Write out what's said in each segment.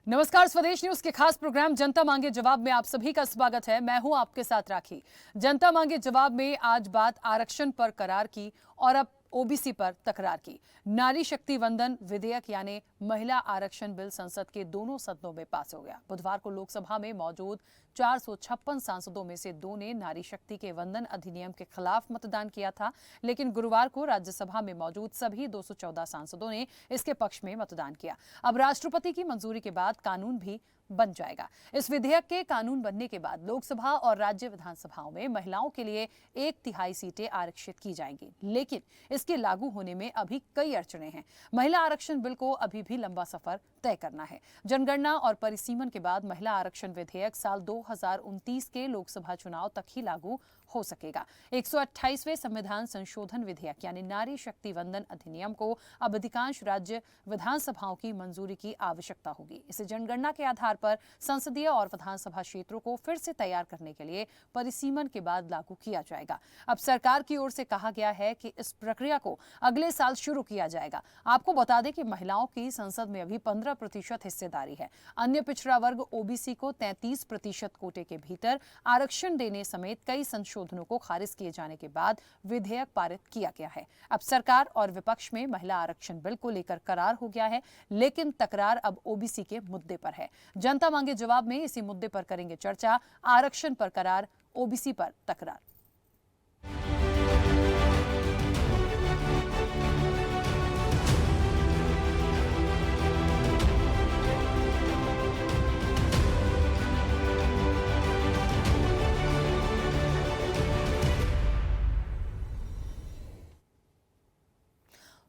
नमस्कार, स्वदेश न्यूज के खास प्रोग्राम जनता मांगे जवाब में आप सभी का स्वागत है। मैं हूं आपके साथ राखी। जनता मांगे जवाब में आज बात आरक्षण पर करार की और अब ओबीसी पर तकरार की। नारी शक्ति वंदन विधेयक यानी महिला आरक्षण बिल संसद के दोनों सदनों में पास हो गया। बुधवार को लोकसभा में मौजूद 456 सांसदों में से 2 ने नारी शक्ति के वंदन अधिनियम के खिलाफ मतदान किया था, लेकिन गुरुवार को राज्यसभा में मौजूद सभी 214 सांसदों ने इसके पक्ष में मतदान किया। अब राष्ट्रपति की मंजूरी के बाद कानून भी बन जाएगा। इस विधेयक के कानून बनने के बाद लोकसभा और राज्य विधानसभाओं में महिलाओं के लिए 1/3 सीटें आरक्षित की जाएंगी, लेकिन इसके लागू होने में अभी कई अड़चनें हैं। महिला आरक्षण बिल को अभी भी लंबा सफर तय करना है। जनगणना और परिसीमन के बाद महिला आरक्षण विधेयक साल 2029 के लोकसभा चुनाव तक ही लागू हो सकेगा। 128वें संविधान संशोधन विधेयक यानी नारी शक्ति वंदन अधिनियम को अब अधिकांश राज्य विधानसभाओं की मंजूरी की आवश्यकता होगी। इसे जनगणना के आधार पर संसदीय और विधानसभा क्षेत्रों को फिर से तैयार करने के लिए परिसीमन के बाद लागू किया जाएगा। अब सरकार की ओर से कहा गया है कि इस प्रक्रिया को अगले साल शुरू किया जाएगा। आपको बता दें कि महिलाओं की संसद में अभी 15% हिस्सेदारी है। अन्य पिछड़ा वर्ग ओबीसी को 33% कोटे के भीतर आरक्षण देने समेत कई संशोधनों को खारिज किए जाने के बाद विधेयक पारित किया गया है। अब सरकार और विपक्ष में महिला आरक्षण बिल को लेकर करार हो गया है, लेकिन तकरार अब ओबीसी के मुद्दे पर है। जनता मांगे जवाब में इसी मुद्दे पर करेंगे चर्चा। आरक्षण पर करार, ओबीसी पर तकरार।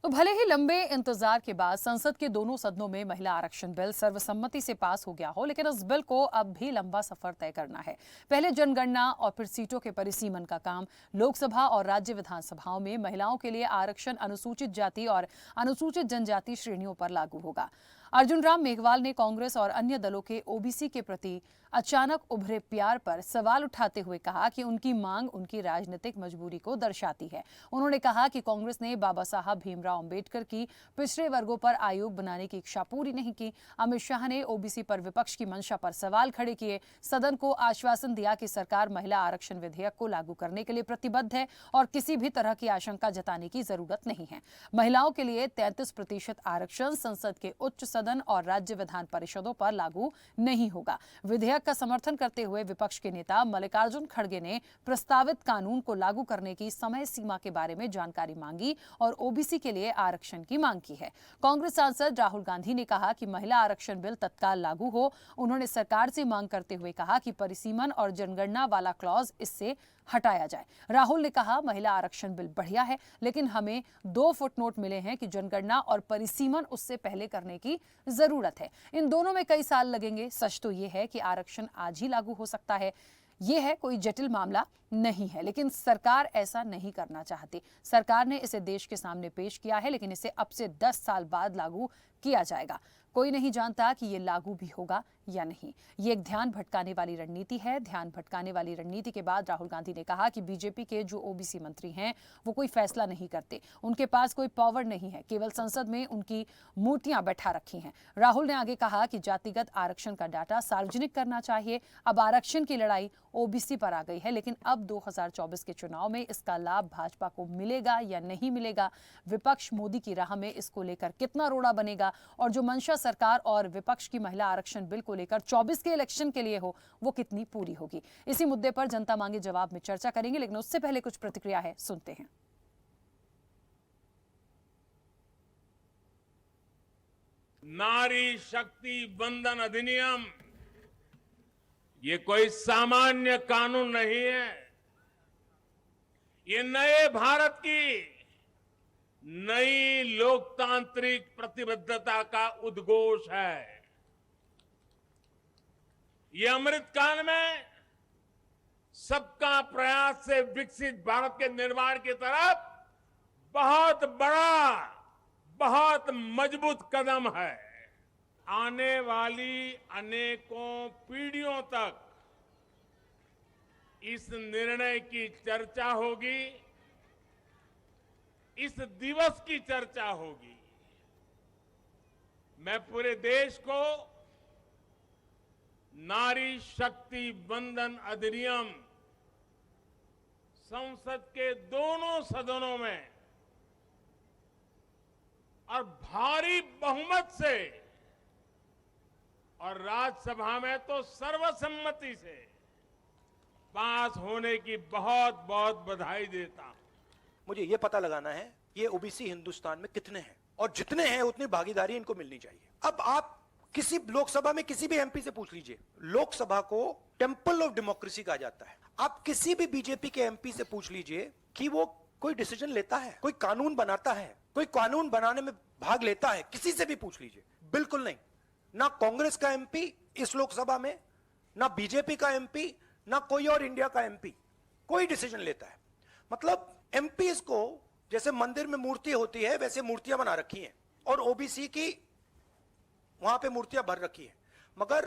तो भले ही लंबे इंतजार के बाद संसद के दोनों सदनों में महिला आरक्षण बिल सर्वसम्मति से पास हो गया हो, लेकिन इस बिल को अब भी लंबा सफर तय करना है। पहले जनगणना और फिर सीटों के परिसीमन का काम। लोकसभा और राज्य विधानसभाओं में महिलाओं के लिए आरक्षण अनुसूचित जाति और अनुसूचित जनजाति श्रेणियों पर लागू होगा। अर्जुन राम मेघवाल ने कांग्रेस और अन्य दलों के ओबीसी के प्रति अचानक उभरे प्यार पर सवाल उठाते हुए कहा कि उनकी मांग उनकी राजनीतिक मजबूरी को दर्शाती है। उन्होंने कहा कि कांग्रेस ने बाबा साहब भीमराव अंबेडकर की पिछड़े वर्गों पर आयोग बनाने की इच्छा पूरी नहीं की। अमित शाह ने ओबीसी पर विपक्ष की मंशा पर सवाल खड़े किए। सदन को आश्वासन दिया कि सरकार महिला आरक्षण विधेयक को लागू करने के लिए प्रतिबद्ध है और किसी भी तरह की आशंका जताने की जरूरत नहीं है। महिलाओं के लिए 33% आरक्षण संसद के उच्च सदन और राज्य विधान परिषदों पर लागू नहीं होगा। विधेयक का समर्थन करते हुए विपक्ष के नेता मल्लिकार्जुन खड़गे ने प्रस्तावित कानून को लागू करने की समय सीमा के बारे में जानकारी मांगी और ओबीसी के लिए आरक्षण की मांग की है। कांग्रेस सांसद राहुल गांधी ने कहा कि महिला आरक्षण बिल तत्काल लागू हो। उन्होंने सरकार से मांग करते हुए कहा कि परिसीमन और जनगणना वाला क्लॉज इससे हटाया जाए। राहुल ने कहा, महिला आरक्षण बिल बढ़िया है, लेकिन हमें 2 फुटनोट मिले हैं कि जनगणना और परिसीमन उससे पहले करने की जरूरत है। इन दोनों में कई साल लगेंगे। सच तो यह है कि आरक्षण आज ही लागू हो सकता है। यह है कोई जटिल मामला नहीं है, लेकिन सरकार ऐसा नहीं करना चाहती। सरकार ने इसे देश के सामने पेश किया है, लेकिन इसे अब से 10 साल बाद लागू किया जाएगा। कोई नहीं जानता कि ये लागू भी होगा या नहीं। ये एक ध्यान भटकाने वाली रणनीति है। ध्यान भटकाने वाली रणनीति के बाद राहुल गांधी ने कहा कि बीजेपी के जो ओबीसी मंत्री हैं वो कोई फैसला नहीं करते, उनके पास कोई पावर नहीं है, केवल संसद में उनकी मूर्तियां बैठा रखी हैं। राहुल ने आगे कहा कि जातिगत आरक्षण का डाटा सार्वजनिक करना चाहिए। अब आरक्षण की लड़ाई ओबीसी पर आ गई है, लेकिन अब 2024 के चुनाव में इसका लाभ भाजपा को मिलेगा या नहीं मिलेगा, विपक्ष मोदी की राह में इसको लेकर कितना रोड़ा बनेगा और जो मंशा सरकार और विपक्ष की महिला आरक्षण बिल को लेकर 24 के इलेक्शन के लिए हो, वो कितनी पूरी होगी। इसी मुद्दे पर जनता मांगे जवाब में चर्चा करेंगे, लेकिन उससे पहले कुछ प्रतिक्रिया है, सुनते हैं। नारी शक्ति वंदन अधिनियम ये कोई सामान्य कानून नहीं है। ये नए भारत की नई लोकतांत्रिक प्रतिबद्धता का उद्घोष है। ये अमृतकाल में सबका प्रयास से विकसित भारत के निर्माण की तरफ बहुत बड़ा, बहुत मजबूत कदम है। आने वाली अनेकों पीढ़ियों तक इस निर्णय की चर्चा होगी, इस दिवस की चर्चा होगी। मैं पूरे देश को नारी शक्ति बंधन अधिनियम संसद के दोनों सदनों में और भारी बहुमत से और राज्यसभा में तो सर्वसम्मति से पास होने की बहुत बहुत बधाई देता हूं। मुझे ये पता लगाना है ये ओबीसी हिंदुस्तान में कितने हैं और जितने हैं उतनी भागीदारी इनको मिलनी चाहिए। अब आप किसी लोकसभा में किसी भी एमपी से पूछ लीजिए, लोकसभा को टेंपल ऑफ डेमोक्रेसी कहा जाता है। आप किसी भी बीजेपी के एमपी से पूछ लीजिए कि वो कोई डिसीजन लेता है, कोई कानून बनाता है, कोई कानून बनाने में भाग लेता है, किसी से भी पूछ लीजिए, बिल्कुल नहीं। ना कांग्रेस का एमपी इस लोकसभा में, ना बीजेपी का एमपी, ना कोई और इंडिया का एमपी कोई डिसीजन लेता है। मतलब एमपीज को जैसे मंदिर में मूर्ति होती है वैसे मूर्तियां बना रखी हैं और ओबीसी की वहां पे मूर्तियां भर रखी है, मगर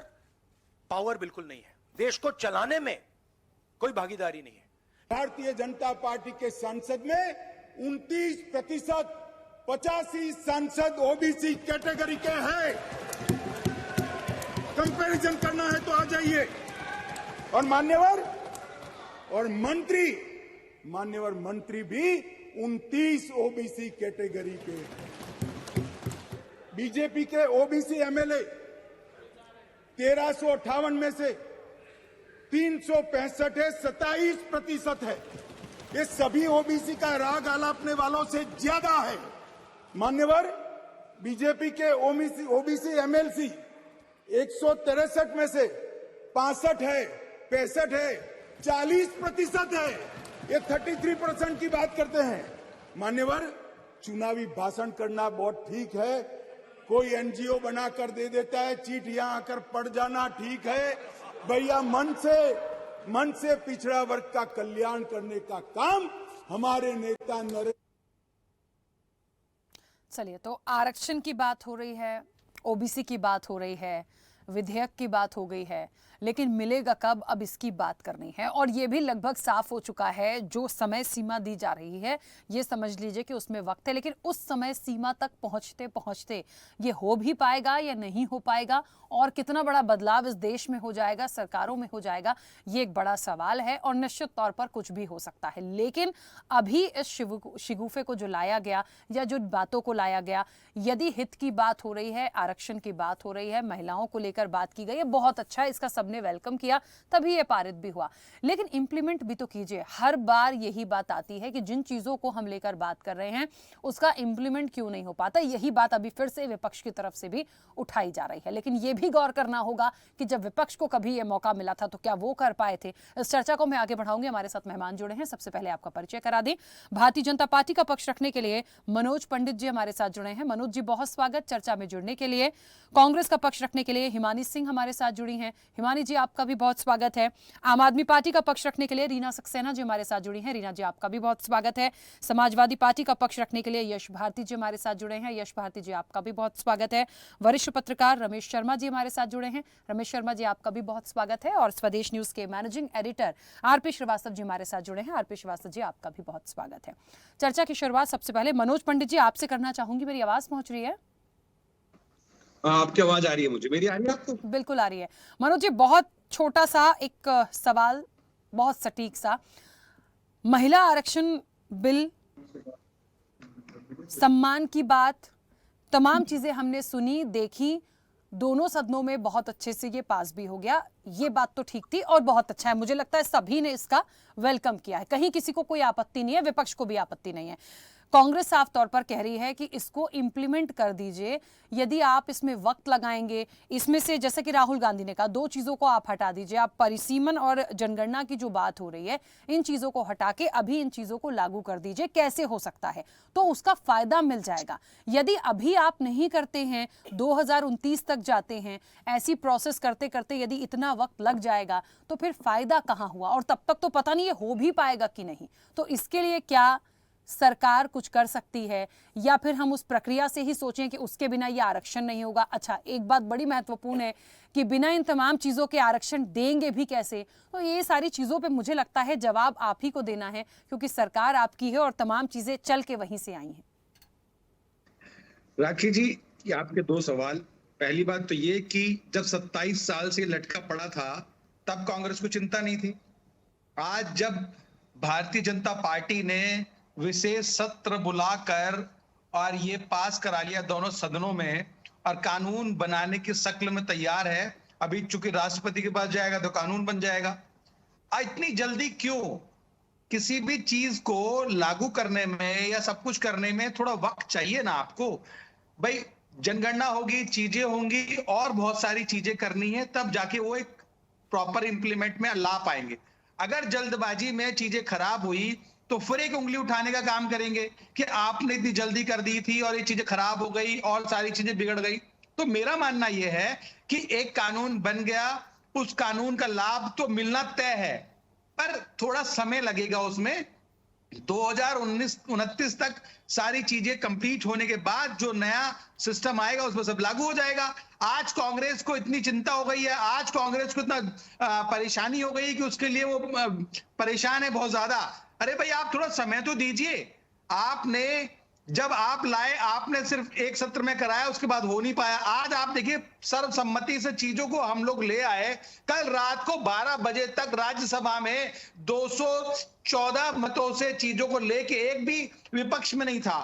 पावर बिल्कुल नहीं है। देश को चलाने में कोई भागीदारी नहीं है। भारतीय जनता पार्टी के सांसद में 29%, 85 सांसद ओबीसी कैटेगरी के हैं। कंपैरिजन करना है तो आ जाइए। और मान्यवर मंत्री भी 29 ओबीसी कैटेगरी के। बीजेपी के ओबीसी एमएलए 1358 में से 365 है, 27% है। ये सभी ओबीसी का राग आलापने वालों से ज्यादा है। मान्यवर बीजेपी के ओबीसी एमएलसी 163 में से 65 है, 65 है, 40% है। ये 33% की बात करते हैं। मान्यवर चुनावी भाषण करना बहुत ठीक है, कोई एनजीओ बनाकर दे देता है, चिट्ठियां आकर पढ़ जाना ठीक है। भैया मन से पिछड़ा वर्ग का कल्याण करने का काम हमारे नेता नरेंद्र। चलिए, तो आरक्षण की बात हो रही है, ओबीसी की बात हो रही है, विधेयक की बात हो गई है, लेकिन मिलेगा कब, अब इसकी बात करनी है। और ये भी लगभग साफ हो चुका है, जो समय सीमा दी जा रही है ये समझ लीजिए कि उसमें वक्त है, लेकिन उस समय सीमा तक पहुंचते पहुंचते ये हो भी पाएगा या नहीं हो पाएगा, और कितना बड़ा बदलाव इस देश में हो जाएगा, सरकारों में हो जाएगा, ये एक बड़ा सवाल है। और निश्चित तौर पर कुछ भी हो सकता है, लेकिन अभी इस शिगुफे को जो लाया गया या जो बातों को लाया गया, यदि हित की बात हो रही है, आरक्षण की बात हो रही है, महिलाओं को लेकर बात की गई है, बहुत अच्छा है, इसका सबने वेलकम किया, तभी ये पारित भी हुआ। लेकिन इंप्लीमेंट भी तो कीजिए। हर बार यही बात आती है कि जिन चीजों को हम लेकर बात कर रहे हैं उसका इंप्लीमेंट क्यों नहीं हो पाता। यही बात अभी फिर से विपक्ष की तरफ से भी उठाई जा रही है, लेकिन यह भी गौर करना होगा कि जब विपक्ष को कभी यह मौका मिला था तो क्या वो कर पाए थे। इस चर्चा को मैं आगे बढ़ाऊंगी। हमारे साथ मेहमान जुड़े हैं, सबसे पहले आपका परिचय करा दें। भारतीय जनता पार्टी का पक्ष रखने के लिए मनोज पंडित जी हमारे साथ जुड़े हैं। मनोज जी, बहुत स्वागत चर्चा में जुड़ने के लिए। कांग्रेस का पक्ष रखने के लिए हिमानी सिंह हमारे साथ जुड़ी हैं। हिमानी जी, आपका भी बहुत स्वागत है। आम आदमी पार्टी का पक्ष रखने के लिए रीना सक्सेना जी हमारे साथ जुड़ी हैं। रीना जी, आपका भी बहुत स्वागत है। समाजवादी पार्टी का पक्ष रखने के लिए यश भारती जी हमारे साथ जुड़े हैं। यश भारती जी, आपका भी बहुत स्वागत है। वरिष्ठ पत्रकार रमेश शर्मा जी हमारे साथ जुड़े हैं। रमेश शर्मा जी, आपका भी बहुत स्वागत है। और स्वदेश न्यूज के managing editor RP Srivastava ji हमारे साथ जुड़े हैं। आरपी श्रीवास्तव जी, आपका भी बहुत स्वागत है। चर्चा की शुरुआत सबसे पहले मनोज पंडित जी आपसे करना चाहूंगी। मेरी आवाज पहुंच रही है? आपकी आवाज आ रही है मुझे, मेरी आ रही है आपको? बिल्कुल आ रही है। मनोज जी, बहुत छोटा सा एक सवाल, बहुत सटीक सा। महिला आरक्षण बिल, सम्मान की बात, तमाम चीजें हमने सुनी देखी, दोनों सदनों में बहुत अच्छे से ये पास भी हो गया। ये बात तो ठीक थी और बहुत अच्छा है। मुझे लगता है सभी ने इसका वेलकम किया है, कहीं किसी को कोई आपत्ति नहीं है, विपक्ष को भी आपत्ति नहीं है। कांग्रेस साफ तौर पर कह रही है कि इसको इंप्लीमेंट कर दीजिए। यदि आप इसमें वक्त लगाएंगे, इसमें से जैसे कि राहुल गांधी ने कहा, दो चीजों को आप हटा दीजिए। आप परिसीमन और जनगणना की जो बात हो रही है, इन चीजों को हटा के अभी इन चीजों को लागू कर दीजिए। कैसे हो सकता है? तो उसका फायदा मिल जाएगा। यदि अभी आप नहीं करते हैं, 2029 तक जाते हैं, ऐसी प्रोसेस करते करते यदि इतना वक्त लग जाएगा तो फिर फायदा कहां हुआ? और तब तक तो पता नहीं ये हो भी पाएगा कि नहीं। तो इसके लिए क्या सरकार कुछ कर सकती है, या फिर हम उस प्रक्रिया से ही सोचें कि उसके बिना ये आरक्षण नहीं होगा? अच्छा, एक बात बड़ी महत्वपूर्ण है कि बिना इन तमाम चीजों के आरक्षण देंगे भी कैसे? तो ये सारी चीजों पे मुझे लगता है जवाब आप ही को देना है, क्योंकि सरकार आपकी है और तमाम चीजें चल के वहीं से आई हैं। राखी जी, ये आपके दो सवाल पहली बात तो ये कि जब 27 साल से लटका पड़ा था तब कांग्रेस को चिंता नहीं थी। आज जब भारतीय जनता पार्टी ने विशेष सत्र बुलाकर और ये पास करा लिया दोनों सदनों में और कानून बनाने की शक्ल में तैयार है, अभी चूंकि राष्ट्रपति के पास जाएगा तो कानून बन जाएगा। इतनी जल्दी क्यों? किसी भी चीज को लागू करने में या सब कुछ करने में थोड़ा वक्त चाहिए ना आपको। भाई जनगणना होगी, चीजें होंगी और बहुत सारी चीजें करनी है, तब जाके वो एक प्रॉपर इंप्लीमेंट में ला पाएंगे। अगर जल्दबाजी में चीजें खराब हुई तो फिर एक उंगली उठाने का काम करेंगे कि आपने इतनी जल्दी कर दी थी और ये चीजें खराब हो गई और सारी चीजें बिगड़ गई। तो मेरा मानना यह है कि एक कानून बन गया, उस कानून का लाभ तो मिलना तय है, पर थोड़ा समय लगेगा उसमें। 2029 तक सारी चीजें कंप्लीट होने के बाद जो नया सिस्टम आएगा उसमें सब लागू हो जाएगा। आज कांग्रेस को इतनी चिंता हो गई है, आज कांग्रेस को इतना परेशानी हो गई कि उसके लिए वो परेशान है बहुत ज्यादा। अरे भाई आप थोड़ा समय तो दीजिए। आपने जब आप लाए, आपने सिर्फ एक सत्र में कराया, उसके बाद हो नहीं पाया। आज आप देखिए सर्वसम्मति से चीजों को हम लोग ले आए। कल रात को 12 बजे तक राज्यसभा में 214 मतों से चीजों को लेके एक भी विपक्ष में नहीं था,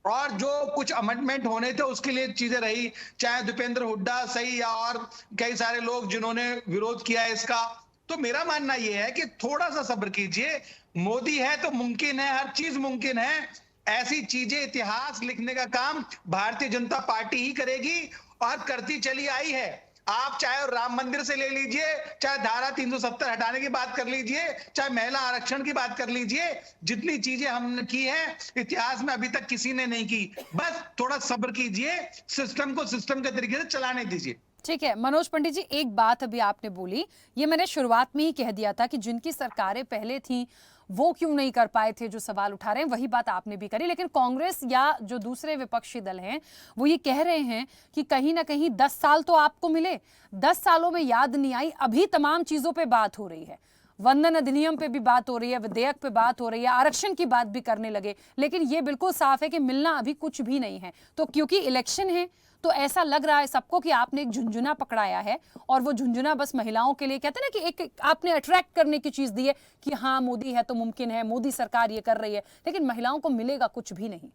और जो कुछ अमेंडमेंट होने थे उसके लिए चीजें रही, चाहे दीपेंद्र हुड्डा सही या और कई सारे लोग जिन्होंने विरोध किया इसका। तो मेरा मानना यह है कि थोड़ा सा सब्र कीजिए। मोदी है तो मुमकिन है, हर चीज मुमकिन है। ऐसी चीजें इतिहास लिखने का काम भारतीय जनता पार्टी ही करेगी और करती चली आई है। आप चाहे राम मंदिर से ले लीजिए, चाहे धारा 370 हटाने की बात कर लीजिए, चाहे महिला आरक्षण की बात कर लीजिए, जितनी चीजें हमने की है इतिहास में अभी तक किसी ने नहीं की। बस थोड़ा सब्र कीजिए, सिस्टम को सिस्टम के तरीके से चलाने दीजिए। ठीक है मनोज पंडित जी, एक बात अभी आपने बोली, ये मैंने शुरुआत में ही कह दिया था कि जिनकी सरकारें पहले थी वो क्यों नहीं कर पाए थे, जो सवाल उठा रहे हैं वही बात आपने भी करी। लेकिन कांग्रेस या जो दूसरे विपक्षी दल हैं वो ये कह रहे हैं कि कहीं ना कहीं 10 साल तो आपको मिले, 10 सालों में याद नहीं आई। अभी तमाम चीजों पे बात हो रही है, वंदन अधिनियम पे भी बात हो रही है, विधेयक पे बात हो रही है, आरक्षण की बात भी करने लगे, लेकिन ये बिल्कुल साफ है कि मिलना अभी कुछ भी नहीं है। तो क्योंकि इलेक्शन है तो ऐसा लग रहा है सबको कि आपने एक झुंझुना पकड़ाया है, और वो झुंझुना बस महिलाओं के लिए, कहते हैं ना कि एक आपने अट्रैक्ट करने की चीज दी है कि हाँ मोदी है तो मुमकिन है, मोदी सरकार ये कर रही है, लेकिन महिलाओं को मिलेगा कुछ भी नहीं।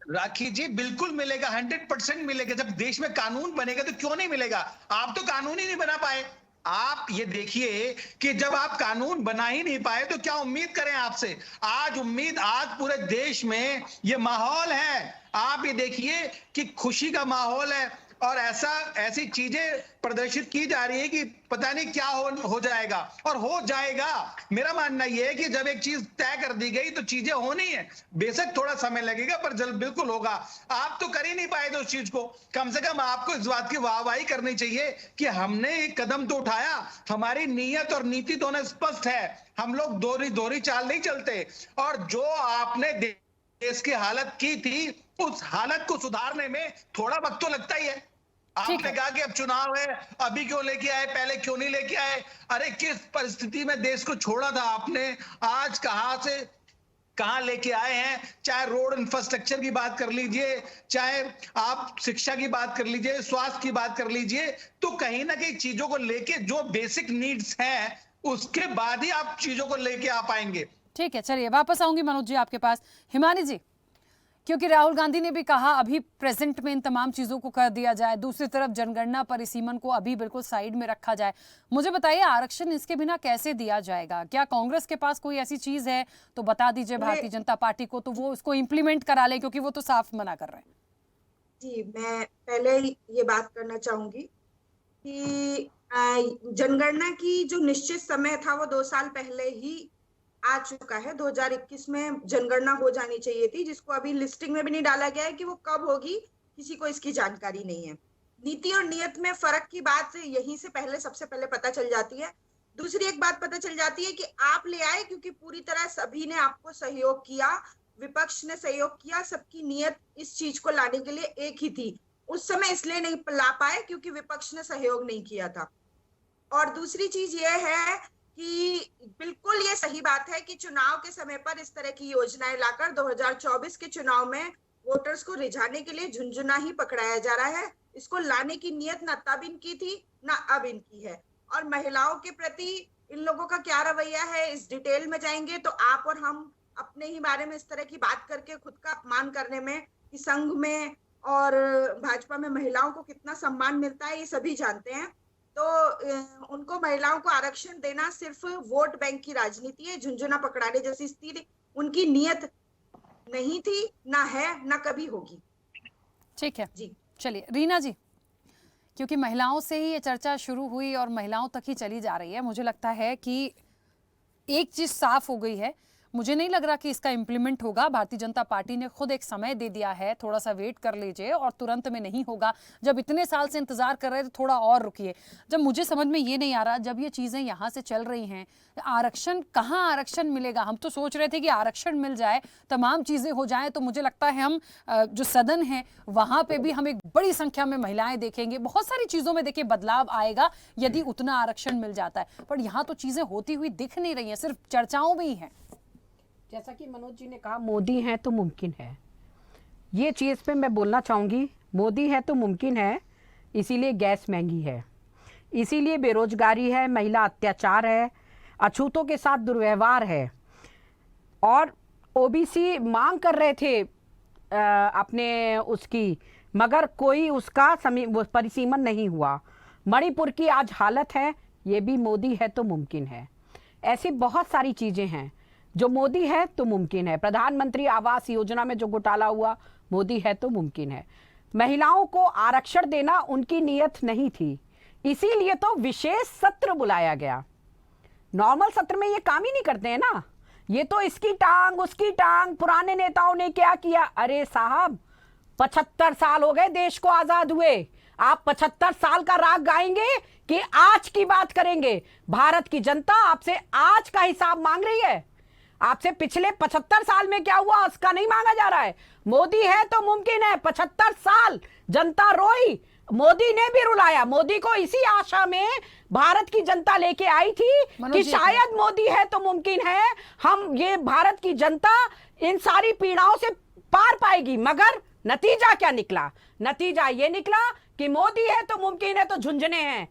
राखी जी बिल्कुल मिलेगा, 100% मिलेगा। जब देश में कानून बनेगा तो क्यों नहीं मिलेगा? आप तो कानून ही नहीं बना पाए। आप ये देखिए कि जब आप कानून बना ही नहीं पाए तो क्या उम्मीद करें आपसे? आज उम्मीद, आज पूरे देश में ये माहौल है, आप ये देखिए कि खुशी का माहौल है, और ऐसी चीजें प्रदर्शित की जा रही है कि पता नहीं क्या हो जाएगा, और हो जाएगा। मेरा मानना यह है कि जब एक चीज तय कर दी गई तो चीजें होनी है। बेशक थोड़ा समय लगेगा पर जल्द बिल्कुल होगा। आप तो कर ही नहीं पाए थे उस चीज को। कम से कम आपको इस बात की वाहवाही करनी चाहिए कि हमने एक कदम तो उठाया, हमारी नीयत और नीति दोनों स्पष्ट है, हम लोग दोहरी चाल नहीं चलते। और जो आपने देश की हालत की थी उस हालत को सुधारने में थोड़ा वक्त तो लगता ही है। आपने कहा कि अब चुनाव है, अभी क्यों लेके आए, पहले क्यों नहीं लेके आए? अरे किस परिस्थिति में देश को छोड़ा था आपने, आज कहां से कहां लेके आए हैं। चाहे रोड इंफ्रास्ट्रक्चर की बात कर लीजिए, चाहे आप शिक्षा की बात कर लीजिए, स्वास्थ्य की बात कर लीजिए, तो कहीं ना कहीं चीजों को लेके जो बेसिक नीड्स हैं उसके बाद ही आप चीजों को लेके आ पाएंगे। ठीक है, चलिए वापस आऊंगी मनोज जी आपके पास। हिमानी जी, क्योंकि राहुल गांधी ने भी कहा अभी प्रेजेंट में इन तमाम चीजों को कर दिया जाए, दूसरी तरफ जनगणना परिसीमन को अभी बिल्कुल साइड में रखा जाए, मुझे बताइए आरक्षण इसके बिना कैसे दिया जाएगा? क्या कांग्रेस के पास कोई ऐसी चीज है तो बता दीजिए भारतीय जनता पार्टी को, तो वो उसको इम्प्लीमेंट करा ले, क्योंकि वो तो साफ मना कर रहे हैं। जी, मैं पहले ये बात करना चाहूंगी कि जनगणना की जो निश्चित समय था वो 2 साल पहले ही आ चुका है। 2021 में जनगणना हो जानी चाहिए थी, जिसको अभी लिस्टिंग में भी नहीं डाला गया है कि वो कब होगी, किसी को इसकी जानकारी नहीं है। नीति और नियत में फर्क की बात यहीं से सबसे पहले पता चल जाती है। दूसरी एक बात पता चल जाती है कि आप ले आए क्योंकि पूरी तरह सभी ने आपको सहयोग किया, विपक्ष ने सहयोग किया, सबकी नियत इस चीज को लाने के लिए एक ही थी। उस समय इसलिए नहीं ला पाए क्योंकि विपक्ष ने सहयोग नहीं किया था। और दूसरी चीज ये है कि बिल्कुल ये सही बात है कि चुनाव के समय पर इस तरह की योजनाएं लाकर 2024 के चुनाव में वोटर्स को रिझाने के लिए झुंझुना ही पकड़ाया जा रहा है। इसको लाने की नियत ना तब इनकी थी ना अब इनकी है। और महिलाओं के प्रति इन लोगों का क्या रवैया है, इस डिटेल में जाएंगे तो आप और हम अपने ही बारे में इस तरह की बात करके खुद का अपमान करने में, कि संघ में और भाजपा में महिलाओं को कितना सम्मान मिलता है ये सभी जानते हैं। तो उनको महिलाओं को आरक्षण देना सिर्फ वोट बैंक की राजनीति है, झुंझुना पकड़ाने जैसी स्थिति उनकी नियत नहीं थी, ना है, ना कभी होगी। ठीक है जी चलिए रीना जी, क्योंकि महिलाओं से ही ये चर्चा शुरू हुई और महिलाओं तक ही चली जा रही है, मुझे लगता है कि एक चीज साफ हो गई है, मुझे नहीं लग रहा कि इसका इम्प्लीमेंट होगा। भारतीय जनता पार्टी ने खुद एक समय दे दिया है, थोड़ा सा वेट कर लीजिए और तुरंत में नहीं होगा। जब इतने साल से इंतजार कर रहे थे थोड़ा और रुकिए। जब मुझे समझ में ये नहीं आ रहा, जब ये चीजें यहाँ से चल रही हैं, आरक्षण कहाँ आरक्षण मिलेगा? हम तो सोच रहे थे कि आरक्षण मिल जाए, तमाम चीजें हो जाएं, तो मुझे लगता है हम जो सदन है वहां पे भी हम एक बड़ी संख्या में महिलाएं देखेंगे, बहुत सारी चीजों में देखिए बदलाव आएगा यदि उतना आरक्षण मिल जाता है। पर यहाँ तो चीजें होती हुई दिख नहीं रही हैं, सिर्फ चर्चाओं में ही है। जैसा कि मनोज जी ने कहा, मोदी है तो मुमकिन है। ये चीज़ पे मैं बोलना चाहूँगी, मोदी है तो मुमकिन है, इसीलिए गैस महंगी है, इसीलिए बेरोजगारी है, महिला अत्याचार है, अछूतों के साथ दुर्व्यवहार है। और ओबीसी मांग कर रहे थे अपने उसकी, मगर कोई उसका परिसीमन नहीं हुआ। मणिपुर की आज हालत है, ये भी मोदी है तो मुमकिन है। ऐसी बहुत सारी चीज़ें हैं जो मोदी है तो मुमकिन है। प्रधानमंत्री आवास योजना में जो घोटाला हुआ, मोदी है तो मुमकिन है। महिलाओं को आरक्षण देना उनकी नियत नहीं थी, इसीलिए तो विशेष सत्र बुलाया गया। नॉर्मल सत्र में ये काम ही नहीं करते हैं ना, ये तो इसकी टांग उसकी टांग, पुराने नेताओं ने क्या किया। अरे साहब, 75 साल हो गए देश को आजाद हुए, आप 75 साल का राग गाएंगे कि आज की बात करेंगे? भारत की जनता आपसे आज का हिसाब मांग रही है, आपसे पिछले 75 साल में क्या हुआ उसका नहीं मांगा जा रहा है। मोदी है तो मुमकिन है। 75 साल जनता रोई, मोदी ने भी रुलाया। मोदी को इसी आशा में भारत की जनता लेके आई थी कि शायद मोदी है तो मुमकिन है, हम ये भारत की जनता इन सारी पीड़ाओं से पार पाएगी। मगर नतीजा क्या निकला? नतीजा ये निकला कि मोदी है तो मुमकिन है तो झुंझुने हैं।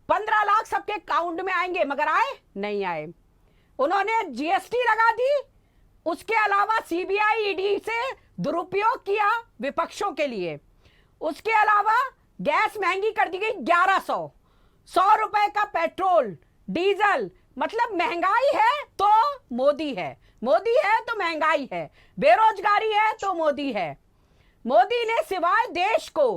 15 लाख सबके अकाउंट में आएंगे, मगर आए नहीं आए। उन्होंने जीएसटी लगा दी, उसके अलावा सीबीआई ईडी से दुरुपयोग किया विपक्षों के लिए। उसके अलावा गैस महंगी कर दी गई 1100, 100 रुपए का पेट्रोल डीजल। मतलब महंगाई है तो मोदी है, मोदी है तो महंगाई है, बेरोजगारी है तो मोदी है। मोदी ने सिवाय देश को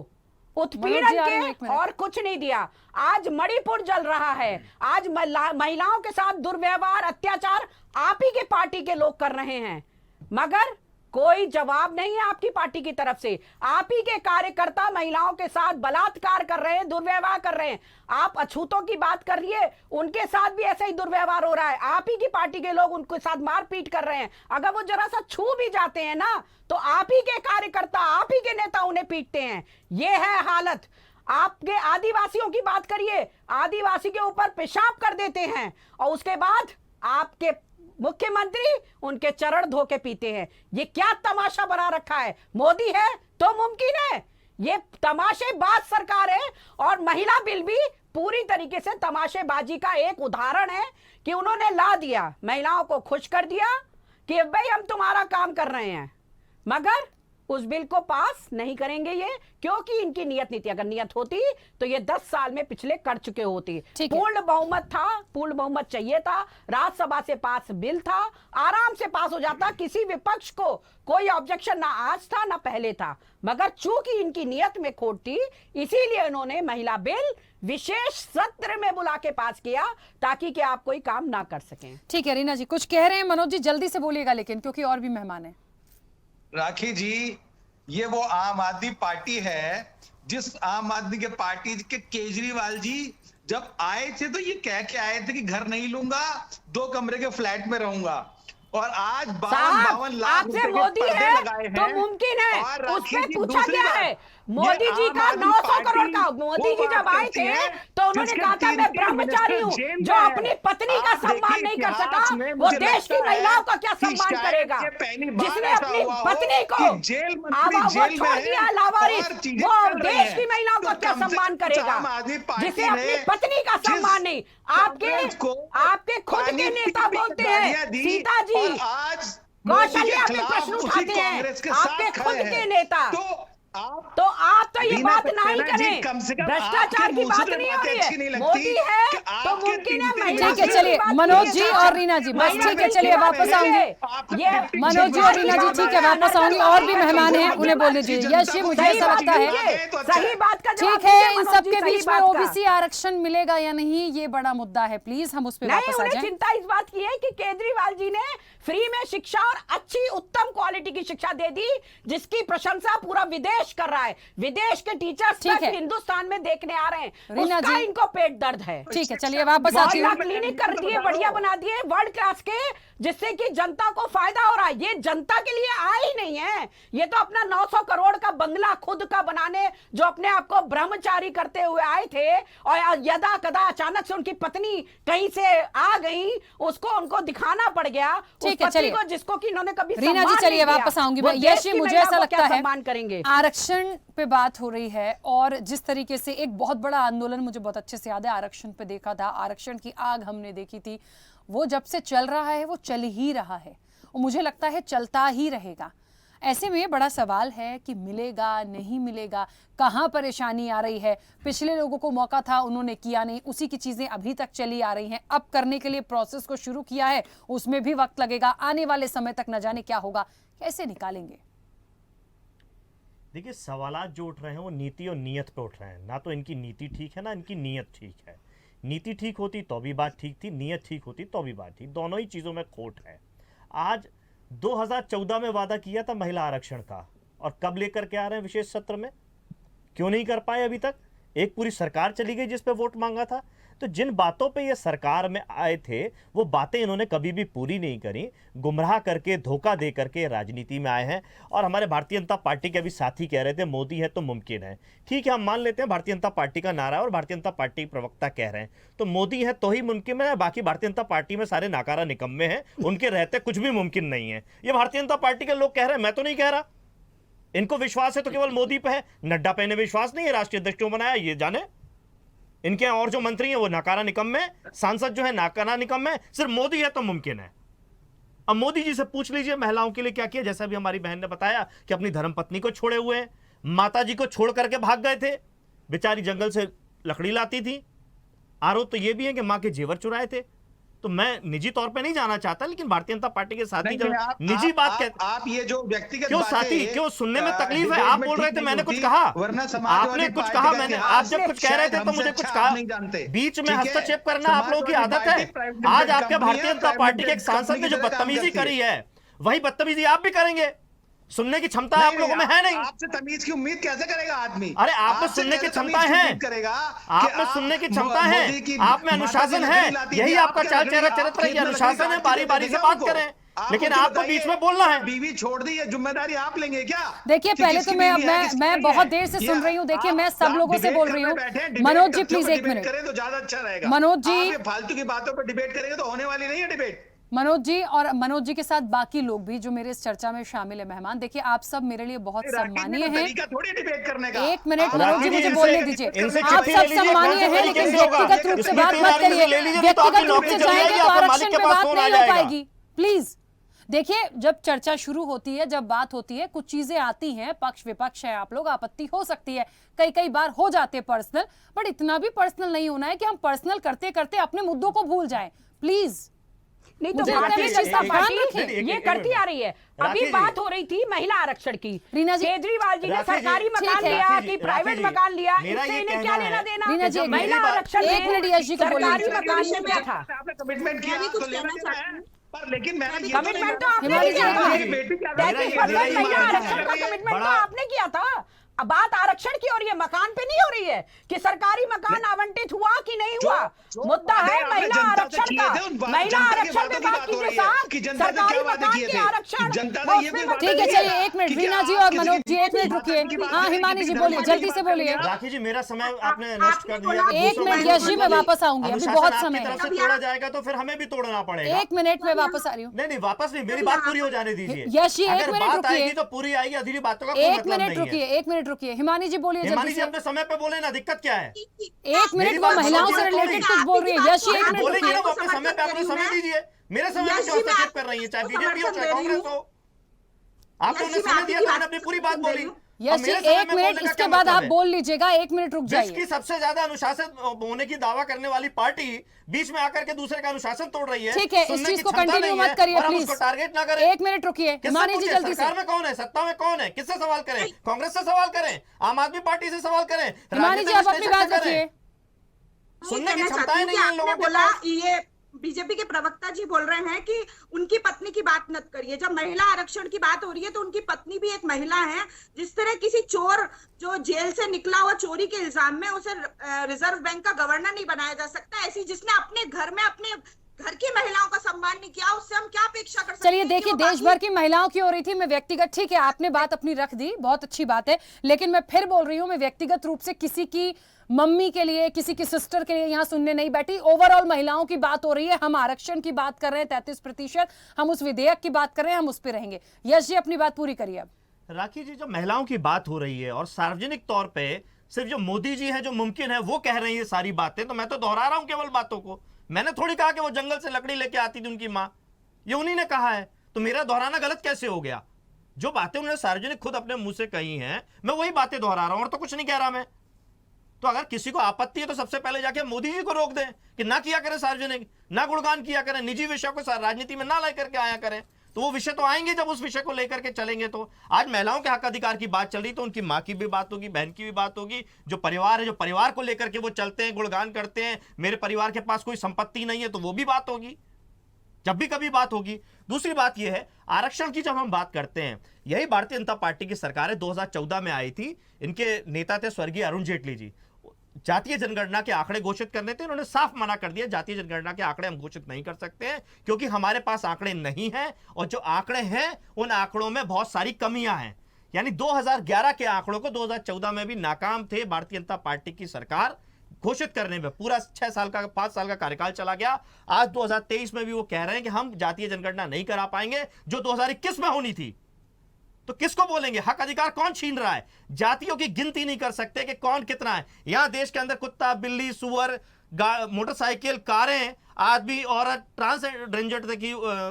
उत्पीड़न के और कुछ नहीं दिया। आज मणिपुर जल रहा है, आज महिलाओं के साथ दुर्व्यवहार अत्याचार आप ही के पार्टी के लोग कर रहे हैं, मगर कोई जवाब नहीं है आपकी पार्टी की तरफ से। आप ही के कार्यकर्ता महिलाओं के साथ बलात्कार कर रहे हैं, दुर्व्यवहार कर रहे हैं। आप अछूतों की बात कर रही है, उनके साथ भी ऐसा ही दुर्व्यवहार हो रहा है। आप ही की पार्टी के लोग उनके साथ मारपीट कर रहे हैं। अगर वो जरा सा छू भी जाते हैं ना, तो आप ही के कार्यकर्ता, आप ही के नेता उन्हें पीटते हैं। ये है हालत। आपके आदिवासियों की बात करिए, आदिवासी के ऊपर पेशाब कर देते हैं और उसके बाद आपके मुख्यमंत्री उनके चरण धो के पीते हैं। ये क्या तमाशा बना रखा है? मोदी है तो मुमकिन है, ये तमाशेबाज सरकार है। और महिला बिल भी पूरी तरीके से तमाशेबाजी का एक उदाहरण है कि उन्होंने ला दिया, महिलाओं को खुश कर दिया कि भाई हम तुम्हारा काम कर रहे हैं, मगर उस बिल को पास नहीं करेंगे ये, क्योंकि इनकी नियत नहीं थी। अगर नियत होती तो ये 10 साल में पिछले कर चुके होती। पूर्ण बहुमत था, पूर्ण बहुमत चाहिए था, राज्यसभा से पास बिल था, आराम से पास हो जाता, किसी विपक्ष को कोई ऑब्जेक्शन ना आज था ना पहले था। मगर चूंकि इनकी नियत में खोट थी, इसीलिए इन्होंने महिला बिल विशेष सत्र में बुला के पास किया ताकि कि आप कोई काम ना कर सकें। ठीक है रीना जी, कुछ कह रहे हैं मनोज जी, जल्दी से बोलिएगा लेकिन, क्योंकि और भी मेहमान हैं। राखी जी, ये वो आम आदमी पार्टी है जिस आम आदमी के पार्टी के केजरीवाल जी जब आए थे तो ये कह के आए थे कि घर नहीं लूंगा, 2 कमरे के फ्लैट में रहूंगा, और आज 52 लाख रुपए के पर्दे लगाए हैं। तो मुमकिन है, उस पे पूछा गया है मोदी जी का 900 करोड़ का, मोदी जी जब आए थे तो उन्होंने कहा था मैं ब्रह्मचारी हूँ। जो अपनी पत्नी का सम्मान नहीं कर सका वो देश की महिलाओं का क्या सम्मान करेगा? जिसने अपनी पत्नी को वो छोड़ दिया लावारिस, वो देश की महिलाओं का क्या सम्मान करेगा? जिसे अपनी पत्नी का सम्मान नहीं, आपके खुद के नेता बोलते हैं, सीता जी कौशल्या पे प्रश्न उठाते हैं, आपके खुद के नेता। तो आप तो ये बात नहीं करें, भ्रष्टाचार की बात नहीं हो रही है। मोदी है तो मुमकिन है महिला। ठीक है, चलिए मनोज जी और रीना जी, बस ठीक है, चलिए वापस आऊंगे। ये मनोज जी और रीना जी, ठीक है, वापस आऊंगी। और भी मेहमान हैं, उन्हें बोलने दीजिए। यश जी, मुझे ऐसा लगता है सही बात का जवाब ठीक है, दीजिए इन मनोज सबके जी, सही बीच में बात का। ओबीसी आरक्षण मिलेगा या नहीं, ये बड़ा मुद्दा है। प्लीज हम उस पर नहीं, वापस आ उन्हें जाएं। चिंता इस बात की है कि केजरीवाल जी ने फ्री में शिक्षा और अच्छी उत्तम क्वालिटी की शिक्षा दे दी, जिसकी प्रशंसा पूरा विदेश कर रहा है। विदेश के टीचर्स ठीक तक है। हिंदुस्तान में देखने आ रहे हैं, रीना उसका जी, इनको पेट दर्द है। ठीक है, चलिए वापस आती हूँ। क्लिनिक कर दिए, बढ़िया बना दिए वर्ल्ड क्लास के, जिससे कि जनता को फायदा हो रहा है। ये जनता के लिए आए ही नहीं है, ये तो अपना 900 करोड़ का बंगला खुद का बनाने, जो अपने आप को ब्रह्मचारी करते हुए आए थे, और यदा कदा अचानक से उनकी पत्नी कहीं से आ गई, उसको उनको दिखाना पड़ गया। ठीक है, चलिए, जिसको कि इन्होंने कभी रीना जी, सम्मान चलिए नहीं दिया, वापस आऊंगी वो मैं। देश यश जी, की मुझे महिला ऐसा को लगता क्या है सम्मान करेंगे? आरक्षण पे बात हो रही है, और जिस तरीके से एक बहुत बड़ा आंदोलन मुझे बहुत अच्छे से याद है, आरक्षण पे देखा था, आरक्षण की आग हमने देखी थी। वो जब से चल रहा है, वो चल ही रहा है, और मुझे लगता है चलता ही रहेगा। ऐसे में बड़ा सवाल है कि मिलेगा नहीं मिलेगा, कहाँ परेशानी आ रही है। पिछले लोगों को मौका था, उन्होंने किया नहीं, उसी की चीजें अभी तक चली आ रही हैं। अब करने के लिए प्रोसेस को शुरू किया है, उसमें भी वक्त लगेगा। आने वाले समय तक न जाने क्या होगा, कैसे निकालेंगे। देखिए, सवालात जो उठ रहे हैं वो नीति और नीयत पे उठ रहे हैं। ना तो इनकी नीति ठीक है, ना इनकी नीयत ठीक है। नीति ठीक होती तो भी बात ठीक थी, नीयत ठीक होती तो भी बात ठीक। दोनों ही चीज़ों में खोट है। आज 2014 में वादा किया था महिला आरक्षण का, और कब लेकर के आ रहे हैं विशेष सत्र में? क्यों नहीं कर पाए अभी तक? एक पूरी सरकार चली गई जिस पे वोट मांगा था। तो जिन बातों पे ये सरकार में आए थे, वो बातें इन्होंने कभी भी पूरी नहीं करी। गुमराह करके, धोखा दे करके राजनीति में आए हैं। और हमारे भारतीय जनता पार्टी के अभी साथी कह रहे थे मोदी है तो मुमकिन है। ठीक है, हम मान लेते हैं भारतीय जनता पार्टी का नारा है और भारतीय जनता पार्टी के प्रवक्ता कह रहे हैं, तो मोदी है तो ही मुमकिन है। बाकी भारतीय जनता पार्टी में सारे नाकारा निकम्मे हैं, उनके रहते कुछ भी मुमकिन नहीं है। ये भारतीय जनता पार्टी के लोग कह रहे हैं, मैं तो नहीं कह रहा। इनको विश्वास है तो केवल मोदी पे है, नड्डा पे इन्हें विश्वास नहीं है। राष्ट्रीय अध्यक्ष क्यों बनाया ये जाने। इनके और जो मंत्री हैं वो नाकारा निकम्मे, सांसद जो है नाकारा निकम्मे, सिर्फ मोदी है तो मुमकिन है। अब मोदी जी से पूछ लीजिए महिलाओं के लिए क्या किया। जैसा भी हमारी बहन ने बताया कि अपनी धर्मपत्नी को छोड़े हुए हैं, माता जी को छोड़ करके भाग गए थे, बेचारी जंगल से लकड़ी लाती थी। आरोप तो ये भी है कि मां के जेवर चुराए थे। तो मैं निजी तौर पे नहीं जाना चाहता, लेकिन भारतीय जनता पार्टी के साथी जब निजी बात कहते, आप ये जो व्यक्तिगत क्यों साथी, क्यों सुनने में तकलीफ है? आप बोल रहे थे मैंने कुछ कहा, आपने कुछ कहा, मैंने, आप जब कुछ कह रहे थे तो मुझे कुछ कहा। बीच में हस्तक्षेप करना आप लोगों की आदत है। आज आपके भारतीय जनता पार्टी के एक सांसद ने जो बदतमीजी करी है, वही बदतमीजी आप भी करेंगे। सुनने की क्षमता आप लोगों में है नहीं। आपसे तमीज की उम्मीद कैसे करेगा आदमी? अरे आप में सुनने की क्षमता है, आप में सुनने की क्षमता है, आप में अनुशासन है। यही आपका चाल चरित्र है, अनुशासन है, बारी बारी से बात करें। लेकिन आपको बीच में बोलना है। बीवी छोड़ दी, ये जिम्मेदारी आप लेंगे क्या? देखिए, पहले तो मैं बहुत देर से सुन रही हूँ। देखिए, मैं सब लोगों से बोल रही हूँ। मनोज जी प्लीज एक मिनट करें तो ज्यादा अच्छा रहेगा। मनोज जी, फालतू की बातों पर डिबेट करेंगे तो होने वाली नहीं है डिबेट। मनोज जी और मनोज जी के साथ बाकी लोग भी जो मेरे इस चर्चा में शामिल है मेहमान, देखिए आप सब मेरे लिए बहुत सम्मानीय हैं। एक मिनट मनोज जी, मुझे बोलने दीजिए। आप सब सम्मानीय हैं, लेकिन व्यक्तिगत रूप से बात मत करिए। व्यक्तिगत रूप से जाएंगे तो आरक्षण पे बात नहीं हो पाएगी। प्लीज देखिए, जब चर्चा शुरू होती है, जब बात होती है, कुछ चीजें आती हैं, पक्ष विपक्ष है, आप लोग, आपत्ति हो सकती है, कई बार हो जाते हैं पर्सनल, बट इतना भी पर्सनल नहीं होना है कि हम पर्सनल करते करते अपने मुद्दों को भूल जाएं। प्लीज नहीं तो भारतीय जनता पार्टी ये करती आ रही है। अभी बात हो रही थी महिला आरक्षण की। रीना जी, केजरीवाल जी ने सरकारी मकान लिया कि प्राइवेट मकान लिया, इससे इन्हें क्या लेना देना? रीना जी, महिला आरक्षण एक मिनट यश जी को बोलिए। सरकारी मकान में क्या था? आपने कमिटमेंट किया तो लेना देना है, पर लेकिन मैंने कमिटमेंट तो आपने किया था। 33% महिला आरक्षण का कमिटमेंट तो आपने किया था। बात आरक्षण की हो रही है, मकान पे नहीं हो रही है कि सरकारी मकान आवंटित हुआ कि नहीं हुआ। मुद्दा है महिला आरक्षण का। महिला आरक्षण पे बात कीजिए साहब, सरकारी मकान के आरक्षण। ठीक है, चलिए 1 मिनट, वीना जी और मनोज जी 1 मिनट रुकिए। हाँ हिमानी जी बोलिए, जल्दी से बोलिए। राखी जी मेरा समय आपने नष्ट कर दिया। 1 मिनट यश जी, मैं वापस आऊंगी, अभी बहुत समय है। तरफ से तोड़ा जाएगा तो फिर हमें भी तोड़ना पड़ेगा। 1 मिनट में वापस आ रही हूँ। नहीं वापस नहीं, मेरी बात पूरी हो जाने दीजिए। यश जी 1 अगर मिनट बात आएगी रुकिए, तो पूरी आएगी, अधूरी बातों का कोई 1 मतलब मिनट नहीं है। रुकिए, 1 मिनट रुकिए। हिमानी जी बोलिए हिमानी जल्दी जी से। अपने समय पे बोले ना, दिक्कत क्या है? 1 मिनट, वो महिलाओं से रिलेटेड कुछ बोल रही है। यश जी 1 मिनट बोलेंगे ना, रुकिए। वो अपने समय पे अपना समय दीजिए। मेरे समय में क्यों हस्तक्षेप कर रही है, चाहे बीजेपी हो चाहे कांग्रेस हो। आपने उन्हें समय दिया तो मैंने अपनी पूरी बात बोली। यश जी 1 मिनट, इसके बाद आप बोल लीजिएगा। 1 मिनट रुक देश जाइए। की सबसे ज्यादा अनुशासन होने की दावा करने वाली पार्टी बीच में आकर के दूसरे का अनुशासन तोड़ रही है। ठीक है, इस सुनने चीज की को क्षमता कंटिन्यू नहीं मत है करिए और हम प्लीज। उसको टारगेट ना करें। 1 मिनट रुकिए, हिमानी जी जल्दी से। सरकार में कौन है, सत्ता में कौन है, किससे सवाल करें? कांग्रेस से सवाल करें, आम आदमी पार्टी से सवाल करें। हिमानी जी आप अपनी बात रखिए। सुनने की क्षमताएं नहीं है इन लोगों के बोला पास। ये बीजेपी के प्रवक्ता जी बोल रहे हैं कि उनकी पत्नी की बात मत करिए। जब महिला आरक्षण की बात हो रही है तो उनकी पत्नी भी एक महिला है। जिस तरह किसी चोर जो जेल से निकला हुआ चोरी के इल्जाम में उसे रिजर्व बैंक का गवर्नर नहीं बनाया जा सकता, ऐसी जिसने अपने घर में अपने घर की महिलाओं का सम्मान नहीं किया, उससे हम क्या अपेक्षा कर सकते हैं? चलिए देखिए, देश भर की महिलाओं की हो रही थी, मैं व्यक्तिगत, ठीक है आपने बात अपनी रख दी, बहुत अच्छी बात है, लेकिन मैं फिर बोल रही हूँ, मैं व्यक्तिगत रूप से किसी की मम्मी के लिए, किसी की सिस्टर के लिए यहाँ सुनने नहीं बैठी। ओवरऑल महिलाओं की बात हो रही है, हम आरक्षण की बात कर रहे हैं 33%, हम उस विधेयक की बात कर रहे हैं, हम उस पर रहेंगे। यश जी अपनी बात पूरी करिए अब। राखी जी, जो महिलाओं की बात हो रही है और सार्वजनिक तौर पे सिर्फ जो मोदी जी हैं जो मुमकिन है वो कह रही है सारी बातें, तो मैं तो दोहरा रहा हूं केवल बातों को। मैंने थोड़ी कहा कि वो जंगल से लकड़ी लेके आती थी उनकी मां, ये उन्हीं ने कहा है, तो मेरा दोहराना गलत कैसे हो गया? जो बातें उन्होंने सार्वजनिक खुद अपने मुंह से कही हैं, मैं वही बातें दोहरा रहा हूं और तो कुछ नहीं कह रहा मैं। तो अगर किसी को आपत्ति है तो सबसे पहले जाके मोदी जी को रोक दें कि ना किया करें सार्वजनिक, ना गुणगान किया करें, निजी विषयों को राजनीति में ना लेकर के आया करें। तो वो विषय तो आएंगे जब उस विषय को लेकर के चलेंगे। तो आज महिलाओं के हक अधिकार की बात चल रही, तो उनकी माँ की भी बात होगी, बहन की भी बात होगी, जो परिवार है, जो परिवार को लेकर के वो चलते हैं, गुणगान करते हैं, मेरे परिवार के पास कोई संपत्ति नहीं है, तो वो भी बात होगी जब भी कभी बात होगी। दूसरी बात यह है, आरक्षण की जब हम बात करते हैं, यही भारतीय जनता पार्टी की सरकार है 2014 में आई थी, इनके नेता थे स्वर्गीय अरुण जेटली जी। जातीय जनगणना के आंकड़े घोषित करने थे, उन्होंने साफ मना कर दिया जातीय जनगणना के आंकड़े हम घोषित नहीं कर सकते हैं क्योंकि हमारे पास आंकड़े नहीं हैं, और जो आंकड़े हैं उन आंकड़ों में बहुत सारी कमियां हैं। यानी 2011 के आंकड़ों को 2014 में भी नाकाम थे भारतीय जनता पार्टी की सरकार घोषित करने में। पूरा 5 साल का कार्यकाल चला गया। आज 2023 में भी वो कह रहे हैं कि हम जातीय जनगणना नहीं करा पाएंगे जो 2021 में होनी थी। तो किसको बोलेंगे? हक अधिकार कौन छीन रहा है? जातियों की गिनती नहीं कर सकते कि कौन कितना है। यहां देश के अंदर कुत्ता, बिल्ली, सुअर, मोटरसाइकिल, कारें, आदमी, औरत,